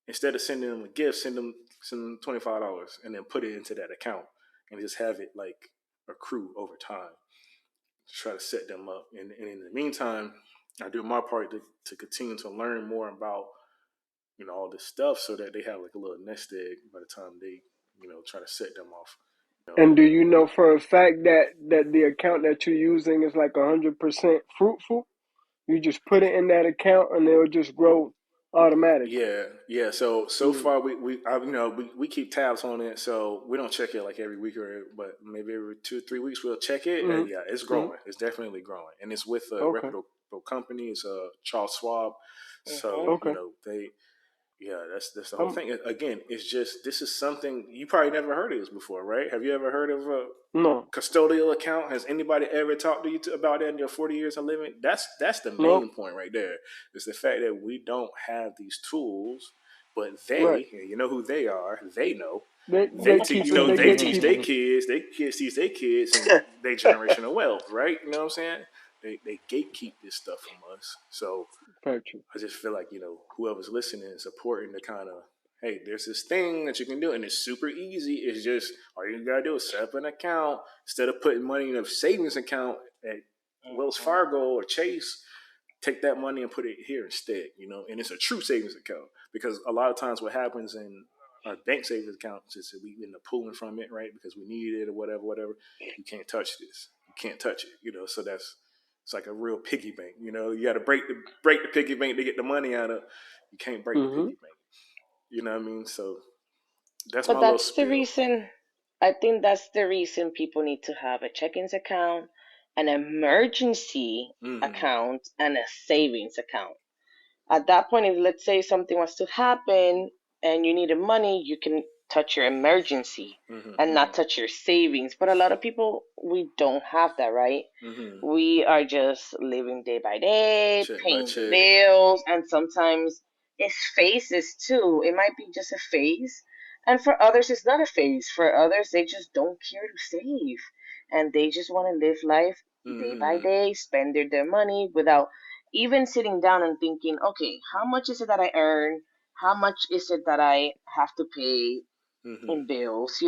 Instead of sending them a gift, send them $25 and then put it into that account and just have it like accrue over time. Try to set them up. And in the meantime, I do my part to continue to learn more about all this stuff so that they have like a little nest egg by the time they try to set them off. And do you know for a fact that the account that you're using is like 100% fruitful? You just put it in that account and it'll just grow automatically. Yeah. So Mm. far we keep tabs on it, so we don't check it like every week but maybe every 2 3 weeks we'll check it, and Mm. yeah, it's Mm. growing. It's definitely growing, and it's with a Okay. reputable company. It's Charles Schwab, so Hmm. Okay. they. Yeah, that's the whole I'm thing. Again, it's just this is something you probably never heard of this before, right? Have you ever heard of a no, custodial account? Has anybody ever talked to you about that in your 40 years of living? That's the no, main point right there. Is the fact that we don't have these tools, but right. and you know who they are. They know. They teach us. They They teach their gatekeepers. kids. They kids teach their kids, and they generational wealth, right? You know what I'm saying? They gatekeep this stuff from us. So Factual. I just feel like whoever's listening is important to kind of, hey, there's this thing that you can do, and it's super easy. It's just all you gotta do is set up an account instead of putting money in a savings account at Wells Hmm. Fargo or Chase. Take that money and put it here instead, and it's a true savings account because a lot of times what happens in our bank savings accounts is that we end up pulling from it, right? Because we need it or whatever. You can't touch this. You can't touch it, So it's like a real piggy bank. You got to break the piggy bank to get the money out of. You can't break the Mm-hmm. piggy bank. You know what I mean? So that's my But little that's the spiel. reason, I think that's the reason people need to have a check-ins account, an emergency Mm-hmm. account, and a savings account. At that point, if let's say something was to happen and you needed money, you can touch your emergency and Mm-hmm. not touch your savings. But a lot of people, we don't have that, right? Mm-hmm. We are just living day by day, Check by paying the check. bills, and sometimes it's phases too. It might be just a phase, and for others, it's not a phase. For others, they just don't care to save, and they just want to live life day by Mm-hmm. day, spend their money without even sitting down and thinking, okay, how much is it that I earn? How much is it that I have to pay Mm-hmm. in bills,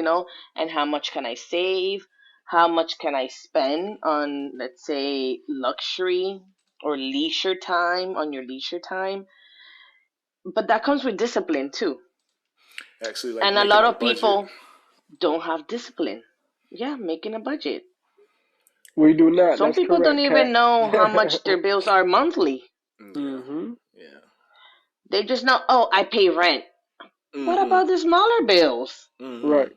and how much can I save? How much can I spend on, let's say, luxury or leisure time on your leisure time? But that comes with discipline too. Actually, like And a making lot a of budget. people don't have discipline. Yeah, making a budget. We do not. Some That's people don't correct, Kat. even know how much their bills are monthly. Yeah. Mm-hmm. Yeah. They just know, oh, I pay rent. What Mm-hmm. about the smaller bills? Right. Mm-hmm.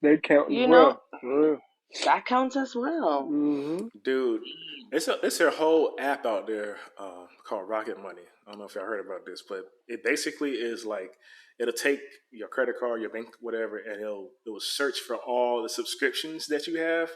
They count as You know, well. For real. that counts as well. Mm-hmm. Dude, it's a whole app out there called Rocket Money. I don't know if y'all heard about this, but it basically is like it'll take your credit card, your bank, whatever, and it will search for all the subscriptions that you have.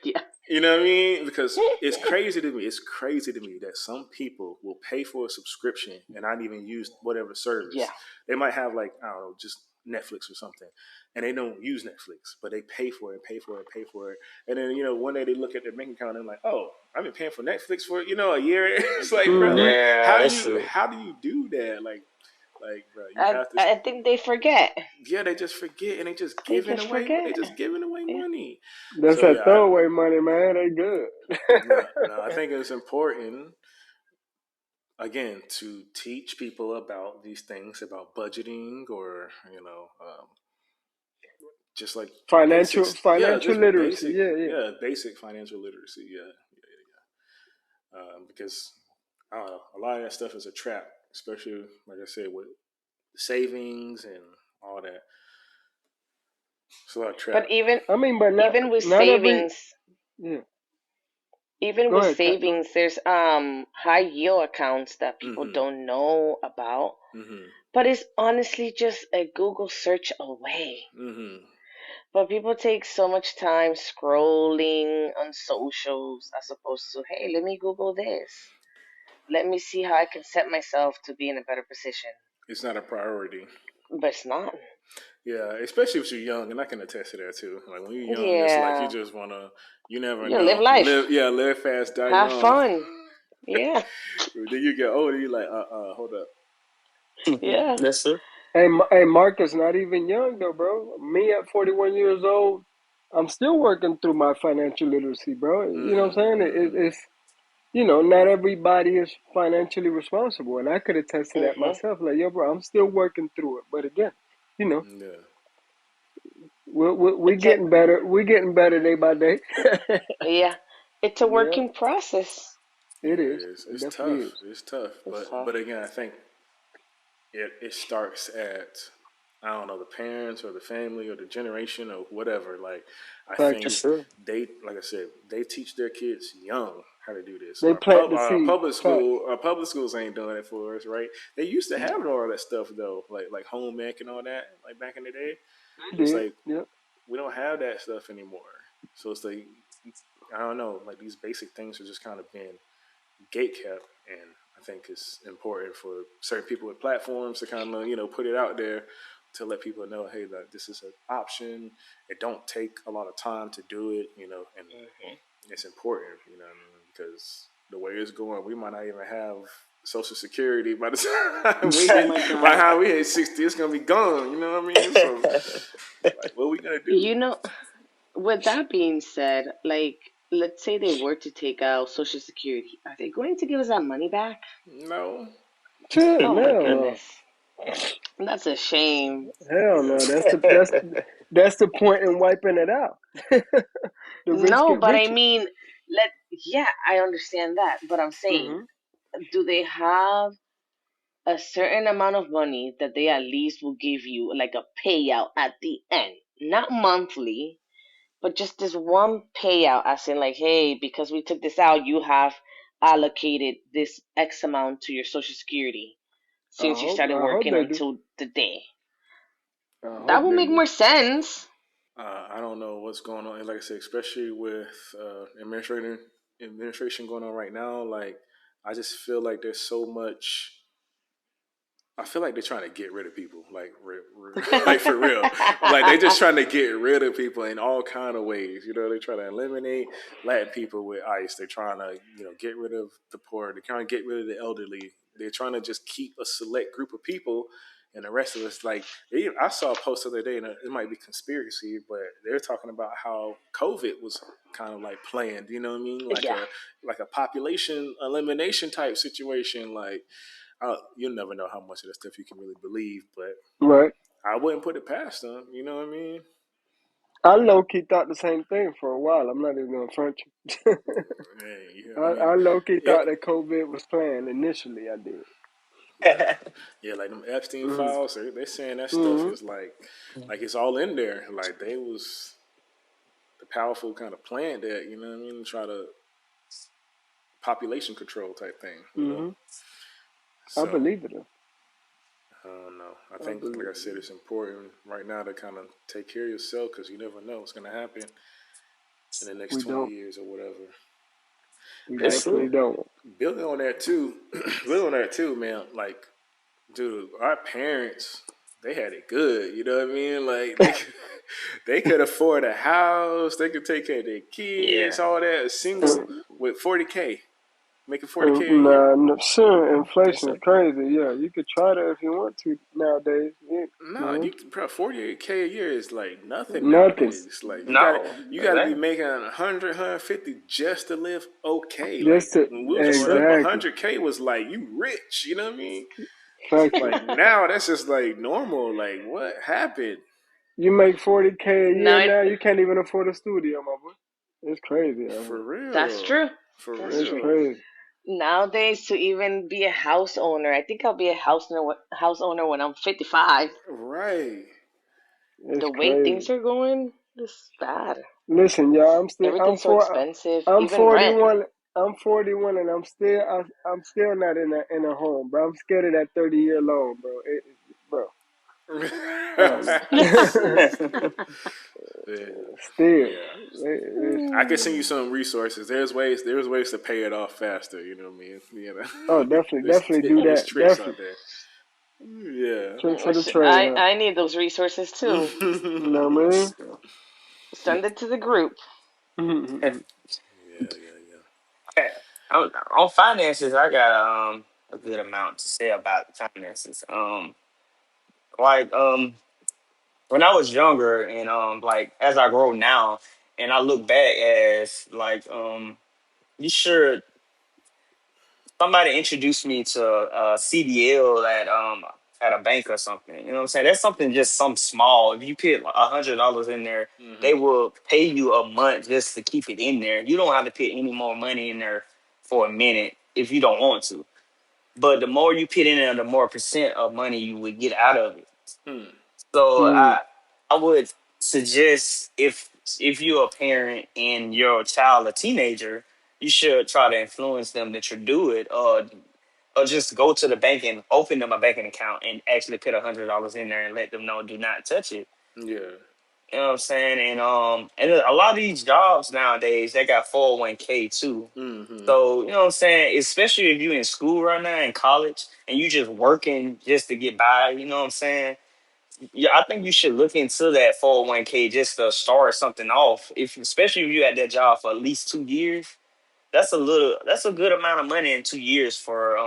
Yeah. You know what I mean? Because it's crazy to me. It's crazy to me that some people will pay for a subscription and not even use whatever Yeah. service. They might have like I don't know, just Netflix or something, and they don't use Netflix, but they pay for it, pay for it, pay for it, and then one day they look at their bank account and they're like, "Oh, I've been paying for Netflix for a year." It's like, bro, Mm-hmm. like Yeah, that's true. how do you do that? Bro, you I, have to. I think they forget. Yeah, they just forget and They just they forget. just giving away Yeah. money. That's So that yeah, throwaway money, man. They good. no, I think it's important again to teach people about these things about budgeting or just like financial basics. Yeah, financial just literacy. basic. Yeah, yeah. Yeah, basic financial literacy. Yeah, because I don't know, a lot of that stuff is a trap, especially like I said with savings and all that. It's a lot of trap. But even I mean, but not even with not every savings, yeah. Even Go with ahead, Kat. Go ahead. savings, there's high yield accounts that people Mm-hmm. don't know about. Mm-hmm. But it's honestly just a Google search away. Mm-hmm. But people take so much time scrolling on socials as opposed to, hey, let me Google this. Let me see how I can set myself to be in a better position. It's not a priority. But it's not. Yeah, especially if you're young, and I can attest to that too. Like when you're young, it's like you Yeah. just wanna, you never You live know, life. live, yeah, live fast, die Have young. fun. Yeah. Then you get older, you like, hold up. Yeah. That's it. Hey, hey, Marcus, not even young though, bro. Me at 41 years old, I'm still working through my financial literacy, bro. You know what I'm saying? Mm-hmm. Mm-hmm. It's, not everybody is financially responsible, and I could attest to that Mhm. myself. Like, yo, bro, I'm still working through it. But again, you know, Yeah, we're It's a getting better. We're getting better day by day. yeah. It's a Yeah, working process. it yeah, it is. is. It It's definitely tough. is. It's tough. It's But tough. but again, I think it starts at, I don't know, the parents or the family or the generation or whatever. Like I Thank think you. That's true. they, like I said, they teach their kids young how to do this. They plant the seed. Facts. Public schools ain't doing it for us, right? They used to have all that stuff though, like home ec and all that, like back in the day. They It's did. like Yep. we don't have that stuff anymore. So it's like I don't know, like these basic things are just kind of being gate kept, and I think it's important for certain people with platforms to kind of put it out there to let people know, hey, that this is an option. It don't take a lot of time to do it, and Mhm. it's important, what I mean, because the way it's going, we might not even have Social Security by the time we Oh hit my by the God. time we hit 60, it's gonna be gone. You know what I mean? So, like, what are we gonna do? You know, with that being said, like, let's say they were to take out Social Security, are they going to give us that money back? No. Chill, Oh my no. goodness, that's a shame. Hell Yeah. no. That's the point in wiping it out. The rich No, get but I richer. mean, yeah, I understand that, but I'm saying, Hmm. do they have a certain amount of money that they at least will give you, like a payout at the end, not monthly, but just this one payout, as in, like, hey, because we took this out, you have allocated this X amount to your Social Security since you started I hope working they do. until the day. I That hope will they make do. more sense. I don't know what's going on. And like I said, especially with administration going on right now, like I just feel like there's so much. I feel like they're trying to get rid of people, like like for real. Like they're just trying to get rid of people in all kind of ways. They're trying to eliminate Latin people with ICE. They're trying to get rid of the poor. They're trying to get rid of the elderly. They're trying to just keep a select group of people, and the rest of us, like I saw a post the other day, and it might be conspiracy, but they're talking about how COVID was kind of like planned. You know what I mean? Yeah. Like a population elimination type situation, like you'll never know how much of that stuff you can really believe, but Right. I wouldn't put it past them. You know what I mean? I low key thought the same thing for a while. I'm not even gonna front you. Yeah, I, I mean, I low key it, thought that COVID was planned initially. I did. yeah, like them Epstein Mm. files. They're saying that stuff Hmm. is like it's all in there. Like they was the powerful kind of plant that you know what I mean, try to population control type thing. Hmm. I So believe it. I don't know. I I think, like believe I said, it. it's important right now to kind of take care of yourself because you never know what's going to happen in the next We 20 don't. years or whatever. We That's Hey, definitely true. don't. building on that too, building on that too, man. Like, dude, our parents, they had it good. You know what I mean? Like they could afford a house. They could take care of their kids. Yeah. All that. A single with 40K, making 40K a year. Nah, no, sure, Yes, inflation is sir. crazy. Yeah, you could try that if you want to nowadays. Yeah, No, you bro, 48K a year is like nothing nothing. nowadays. Like No, you got to be that, making 100, just to live okay. Like Just to when we was that's growing true. up, exactly. 100K was like you rich. You know what I mean? Factual. Like now, that's just like normal. Like what happened? You make 40K a No, year now. You can't even afford a studio, my boy. It's crazy out For here. that's real. true. For That's It's true. real. crazy. Nowadays, to even be a house owner, I think I'll be a house owner when I'm 55. Right. It's The way crazy. things are going, it's bad. Listen, y'all. Everything's so expensive, I'm even rent. 41. I'm 41, and I'm still not in a home, bro. I'm scared of that 30-year loan, bro. Bro, Yeah. still. Yeah. I can send you Mm. some resources. There's ways to pay it off faster. You know what I mean? Oh, definitely, there's definitely do there's that. tricks out Definitely, there. Yeah. tricks of the trade, I huh? I need those resources too. You know what I Send it to the group. mean? Yeah, yeah, On finances, I got a good amount to say about finances. Like when I was younger and like as I grow now and I look back as like you should somebody introduced me to CDL at a bank or something. You know what I'm saying? That's something just some small. If you put $100 in there, yeah. they will pay you a month just to keep it in there. You don't have to put any more money in there for a minute if you don't want to. But the more you put in there, the more percent of money you would get out of it. Hmm. So Hmm. I would suggest if you're a parent and your child a teenager, you should try to influence them to do it, or just go to the bank and open them a banking account and actually put $100 in there and let them know do not touch it. Yeah. You know what I'm saying? And a lot of these jobs nowadays they got 401k too. Mm-hmm. So, you know what I'm saying? Especially if you're in school right now in college and you just working just to get by, you know what I'm saying? Yeah, I think you should look into that 401k just to start something off. If especially if you at that job for at least 2 years, that's a good amount of money in 2 years for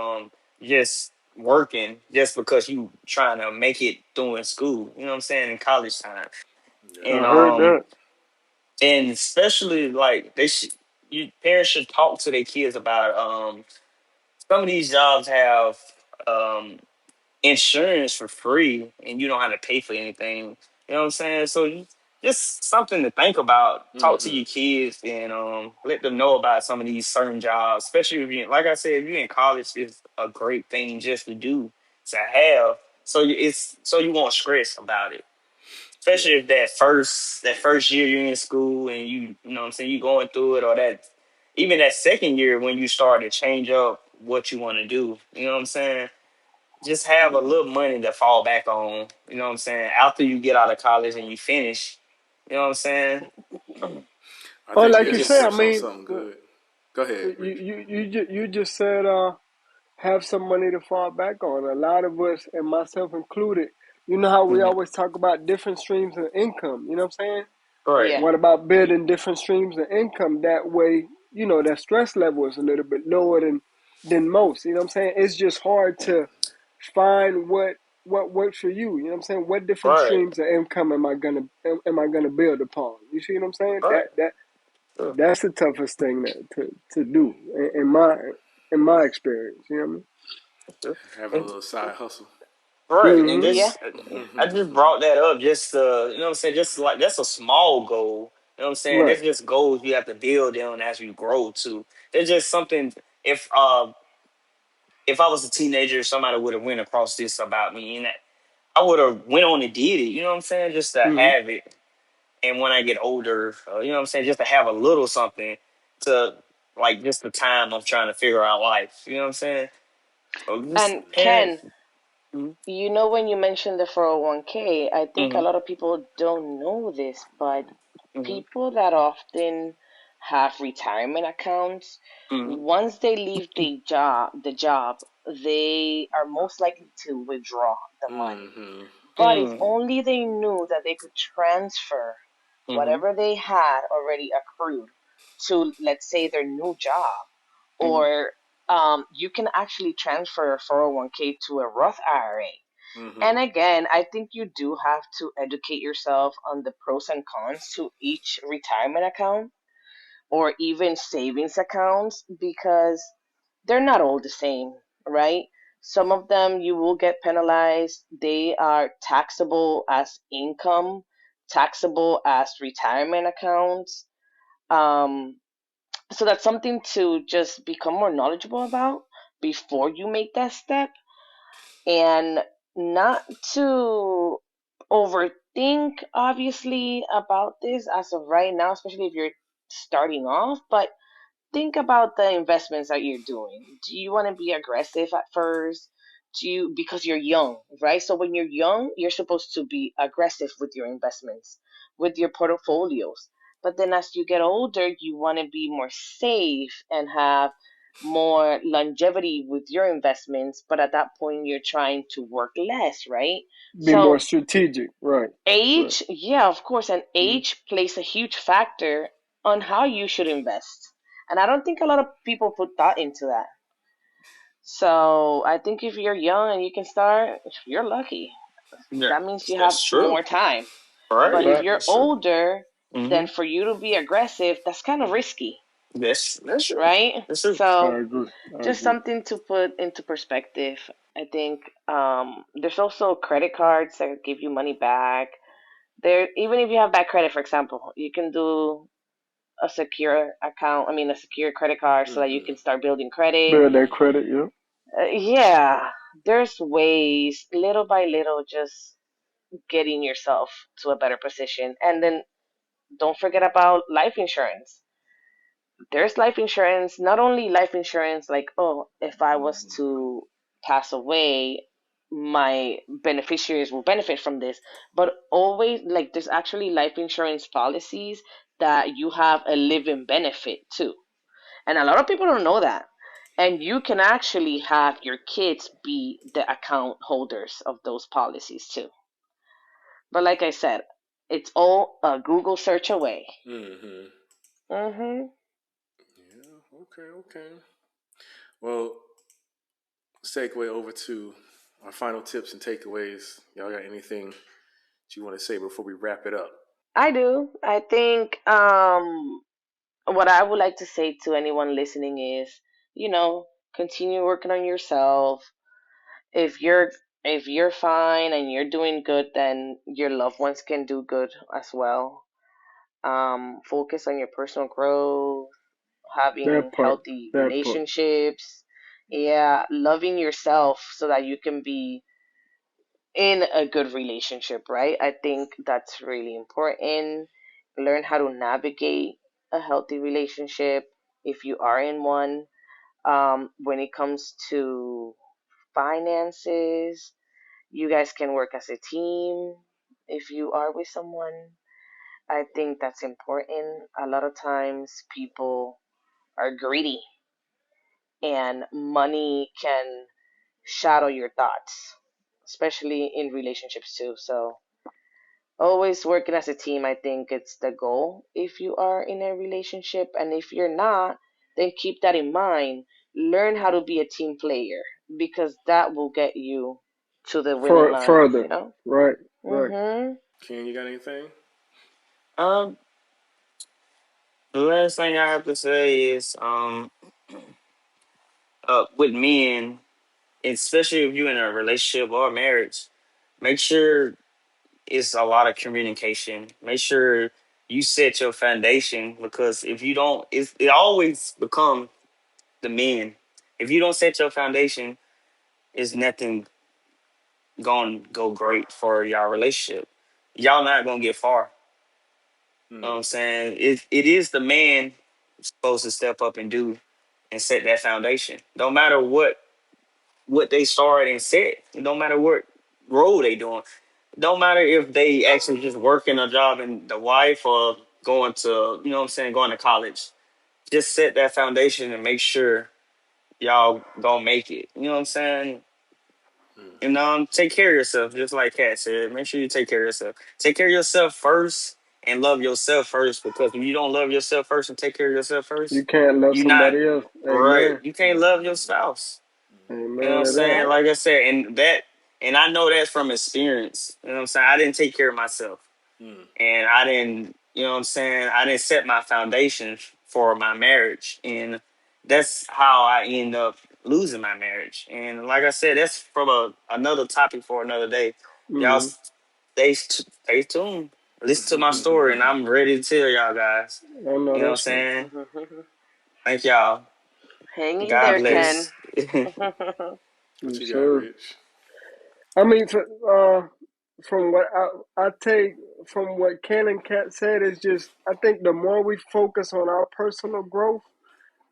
just working just because you trying to make it through in school. You know what I'm saying? In college time. Yeah. And I heard that. especially like you parents should talk to their kids about some of these jobs have um insurance for free and you don't have to pay for anything. You know what I'm saying? So just something to think about. Talk to Mm-hmm. your kids and let them know about some of these certain jobs. Especially if you like I said, if you're in college, it's a great thing just to do to have. So it's so you won't stress about it. Yeah. Especially if that first year you're in school and you know what I'm saying, you going through it or that even that second year when you start to change up what you want to do. You know what I'm saying? Just have a little money to fall back on. You know what I'm saying? After you get out of college and you finish, you know what I'm saying? I Oh, think You like Rick you just say, just I touched on mean, something good. Go ahead, Rick. you just said have some money to fall back on. A lot of us, and myself included, you know how we mhm. always talk about different streams of income. You know what I'm saying? Right, Yeah. What about building different streams of income? That way, that stress level is a little bit lower than most. You know what I'm saying? It's just hard to find what works for you. You know what I'm saying? What different right, streams of income am I gonna build upon? You see what I'm saying? right. Sure. That's the toughest thing to do in my experience. You know what Sure. Having a And, little side hustle. I right, and mean? Yeah. this Yeah. I just brought that up just you know what I'm saying, just like that's a small goal. You know what I'm saying? Right. That's just goals you have to build on as you grow too. There's just something if I was a teenager, somebody would have went across this about me, and I would have went on and did it. You know what I'm saying? Just to Hmm. have it, and when I get older, you know what I'm saying, just to have a little something to like just the time of trying to figure out life. You know what I'm saying? So just And parents. Ken, when you mentioned the 401k, I think a Mm-hmm, lot of people don't know this, but hmm people that often have retirement accounts, hmm once they leave the job, they are most likely to withdraw the money. Mm-hmm. But if only they knew that they could transfer hmm whatever they had already accrued to, let's say, their new job, hmm or you can actually transfer a 401k to a Roth IRA. Mm-hmm. And again, I think you do have to educate yourself on the pros and cons to each retirement account or even savings accounts because they're not all the same, right? Some of them you will get penalized. They are taxable as income, taxable as retirement accounts. Um, so that's something to just become more knowledgeable about before you make that step and not to overthink think obviously about this as of right now, especially if you're starting off, but think about the investments that you're doing. Do you want to be aggressive at first? Do you, because you're young, right? So when you're young, you're supposed to be aggressive with your investments, with your portfolios. But then as you get older, you want to be more safe and have more longevity with your investments. But at that point, you're trying to work less, right? Be more So strategic. Right. Right. age, yeah, of course, and Mhm. age plays a huge factor on how you should invest. And I don't think a lot of people put thought into that. So I think if you're young and you can start, you're lucky. Yeah, That means you have that's true. more time. But Right. if Fact. you're That's true. older, Mm-hmm. then for you to be aggressive, that's kind of risky, That's true. right? That's true. I So agree. I just agree. something to put into perspective. I think there's also credit cards that give you money back. There, even if you have bad credit, for example, you can do a secure account. I mean, a secure credit card, so that you Mm-hmm. can start building credit. Build that credit. Yeah. Yeah, there's ways, little by little, just getting yourself to a better position. And then don't forget about life insurance. There's life insurance, not only life insurance, like, oh, if I was to pass away, my beneficiaries will benefit from this, but always, like, there's actually life insurance policies that you have a living benefit too. And a lot of people don't know that. And you can actually have your kids be the account holders of those policies too. But like I said, it's all a Google search away. Mm-hmm. Mhm. Yeah. Okay. Okay. Well, let's segue over to our final tips and takeaways. Y'all got anything that you want to say before we wrap it up? I do. I think what I would like to say to anyone listening is, you know, continue working on yourself. If you're if you're fine and you're doing good, then your loved ones can do good as well. Focus on your personal growth, having That part. healthy That part. relationships, yeah, loving yourself so that you can be in a good relationship, right? I think that's really important. Learn how to navigate a healthy relationship if you are in one. When it comes to finances, you guys can work as a team if you are with someone. I think that's important. A lot of times people are greedy and money can shadow your thoughts, especially in relationships too. So always working as a team, I think it's the goal if you are in a relationship. And if you're not, then keep that in mind. Learn how to be a team player because that will get you to the winning line, you Further. know? Right. Right. Mm-hmm. Ken, you got anything? Um, the last thing I have to say is, with men, especially if you're in a relationship or marriage, make sure it's a lot of communication. Make sure you set your foundation because if you don't, it always become the men. If you don't set your foundation, it's nothing gonna go great for y'all relationship. Y'all not gonna get far. You know what I'm Hmm. saying? It is the man supposed to step up and do and set that foundation. No matter what they started and set. It don't matter what role they doing. Don't matter if they actually just working a job and the wife or going to, you know what I'm saying, going to college. Just set that foundation and make sure y'all gonna make it. You know what I'm saying? And take care of yourself, just like Kat said. Make sure you take care of yourself. Take care of yourself first and love yourself first. Because if you don't love yourself first and take care of yourself You first, can't love you're not somebody else. right. Amen. You can't love your spouse. You know what Amen I'm to that. saying? Like I said, and I know that from experience. You know what I'm saying? I didn't take care of myself. Hmm. And I didn't, you know what I'm saying? I didn't set my foundation for my marriage. And that's how I end up losing my marriage. And like I said, that's from another topic for another day. Y'all Mm-hmm. stay tuned. Listen to my story, and I'm ready to tell y'all guys. I know You know what I'm that's right. saying? Thank y'all. Hang in God there, Ken, Ken. bless. what Yes, you got, sir. Rich? I mean, from what I take from what Ken and Kat said is just I think the more we focus on our personal growth,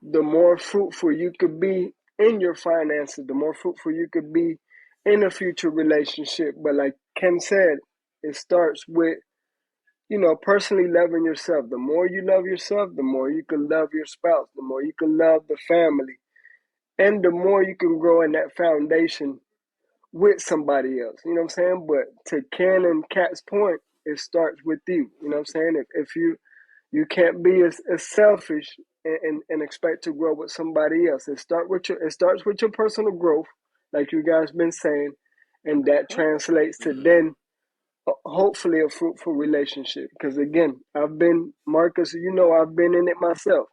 the more fruitful you could be in your finances, the more fruitful you could be in a future relationship. But like Ken said, it starts with, personally loving yourself. The more you love yourself, the more you can love your spouse, the more you can love the family, and the more you can grow in that foundation with somebody else. You know what I'm saying? But to Ken and Kat's point, it starts with you. You know what I'm saying? If you can't be as selfish and expect to grow with somebody else. It starts with your personal growth, like you guys been saying, and that Mhm. translates to Mm-hmm. then hopefully a fruitful relationship. Because again, I've been Marcus. I've been in it myself.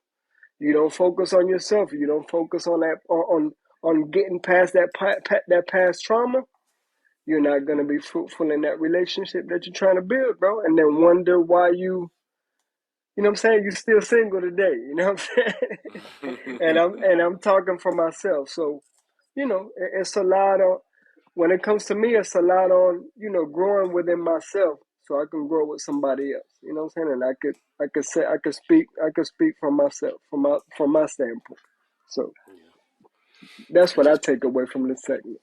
You don't focus on yourself. You don't focus on that on getting past that past trauma. You're not gonna be fruitful in that relationship that you're trying to build, bro. And then wonder why you know what I'm saying, you're still single today. You know what I'm saying? And I'm talking for myself. So it's a lot on when it comes to me. It's a lot on growing within myself so I can grow with somebody else. You know what I'm saying? And I could speak from myself from my standpoint. So Yeah. that's And what I just take away from this segment.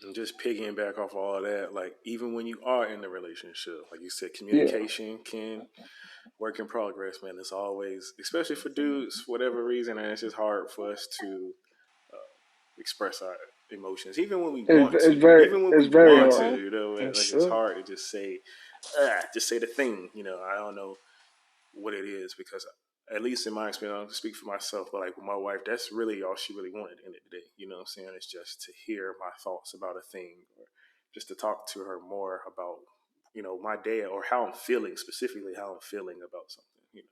and just piggying back off all that, like even when you are in the relationship, like you said, Yeah, communication can work in progress, man. It's always, especially for dudes, for whatever reason, and it's just hard for us to express our emotions, even when we it's want it's to. very Even when we it's very want to, hard. Mhm. like It's it's hard to just say the thing. I don't know what it is because at least in my experience, I don't speak for myself, but like with my wife, that's really all she really wanted at the end of the day. You know what I'm saying? It's just to hear my thoughts about a thing or just to talk to her more about, my day or how I'm feeling, specifically how I'm feeling about something.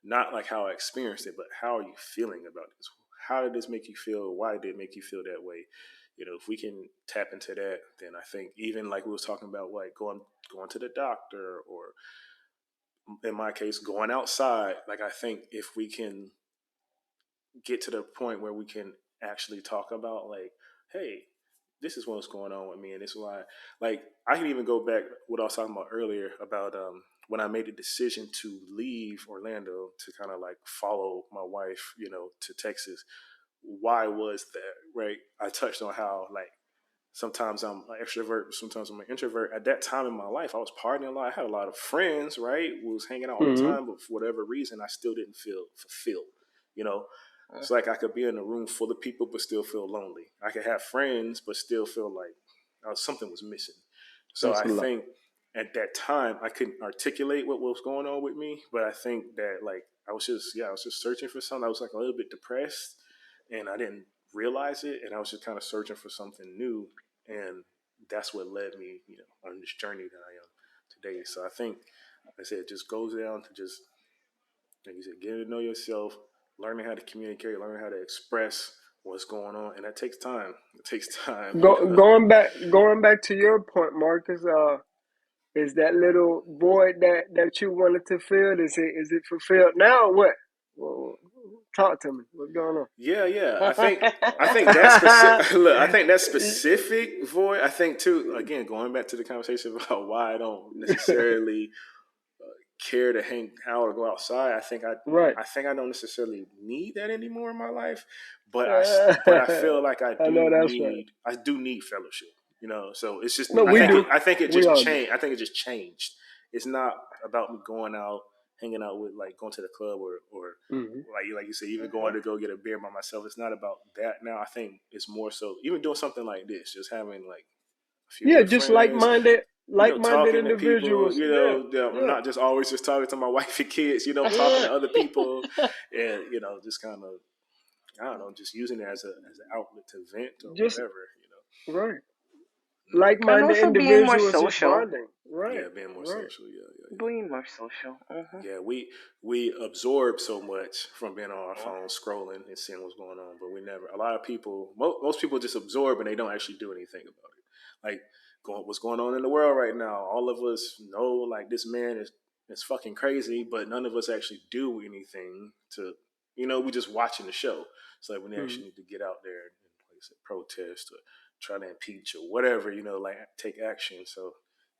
Not like how I experienced it, but how are you feeling about this? How did this make you feel? Why did it make you feel that way? If we can tap into that, then I think even like we was talking about, like going to the doctor or in my case, going outside, like I think if we can get to the point where we can actually talk about like, hey, this is what's going on with me, and this is why. Like I can even go back what I was talking about earlier about when I made the decision to leave Orlando to kind of like follow my wife, to Texas. Why was that? Right? I touched on how like sometimes I'm an extrovert, sometimes I'm an introvert. At that time in my life, I was partying a lot. I had a lot of friends, right? We was hanging out all the mm-hmm. time, but for whatever reason, I still didn't feel fulfilled. You know, it's like I could be in a room full of people, but still feel lonely. I could have friends, but still feel like something was missing. So That's I a lot. think at that time I couldn't articulate what was going on with me, but I think that like I was just searching for something. I was like a little bit depressed, and I didn't realize it, and I was just kind of searching for something new, and that's what led me, on this journey that I am today. So I think, like I said, it just goes down to just, like you said, getting to know yourself, learning how to communicate, learning how to express what's going on, and that takes time. It takes time, Going back to your point, Marcus. Is that little void that you wanted to fill? Is it fulfilled now? Or what? Well, talk to me. What's going on? Yeah, yeah. I think that's specific. Look, I think that's specific void. I think too. Again, going back to the conversation about why I don't necessarily care to hang out or go outside. Right. I think I don't necessarily need that anymore in my life, but I feel like I know that's right. I do need fellowship. So it's just No, we do. I think it We just all do. changed. I think it just changed. It's not about me going out, hanging out with like going to the club or Hmm. like you said, even going to go get a beer by myself. It's not about that now. I think it's more so even doing something like this, just having like a few Yeah, good just friends, like-minded talking to people, individuals. Yeah, I'm yeah. not just always just talking to my wife and kids, I'm talking to other people and, just kind of, I don't know, just using it as an outlet to vent or Just whatever. right. Mm. And Like-minded also being more individuals just social. bonding. Right, Yeah, being more right. social. Yeah, yeah, yeah. Being more social. Yeah, we absorb so much from being on our phones, scrolling and seeing what's going on, but we never. A lot of people, most people just absorb and they don't actually do anything about it. Like what's going on in the world right now. All of us know like this man is fucking crazy, but none of us actually do anything to. We just watching the show. So like we Hmm. actually need to get out there and like I said, protest or try to impeach or whatever. Like take action. So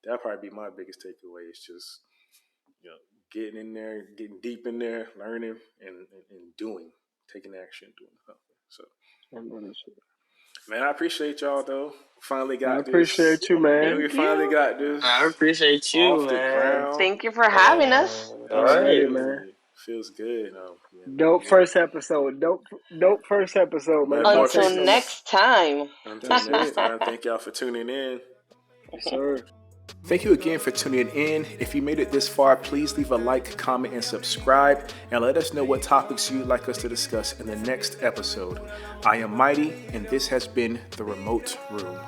That'll probably be my biggest takeaway. Is just getting in there, getting deep in there, learning and doing, taking action, doing something. So, I know this shit. man, I appreciate y'all though. Finally I got this. appreciate you, man. We Thank finally you. got this I appreciate you, off the man. ground. Thank you for having us. All right. Alrighty, man. Absolutely, feels good. Dope Man, first episode. Dope first episode, man. If I say Until so Metamorphosis. much. next time. Until That's next it. time, thank y'all for tuning in. Yes, sir. Thank you again for tuning in. If you made it this far, please leave a like, comment, and subscribe, and let us know what topics you'd like us to discuss in the next episode. I am Mighty, and this has been The Remote Room.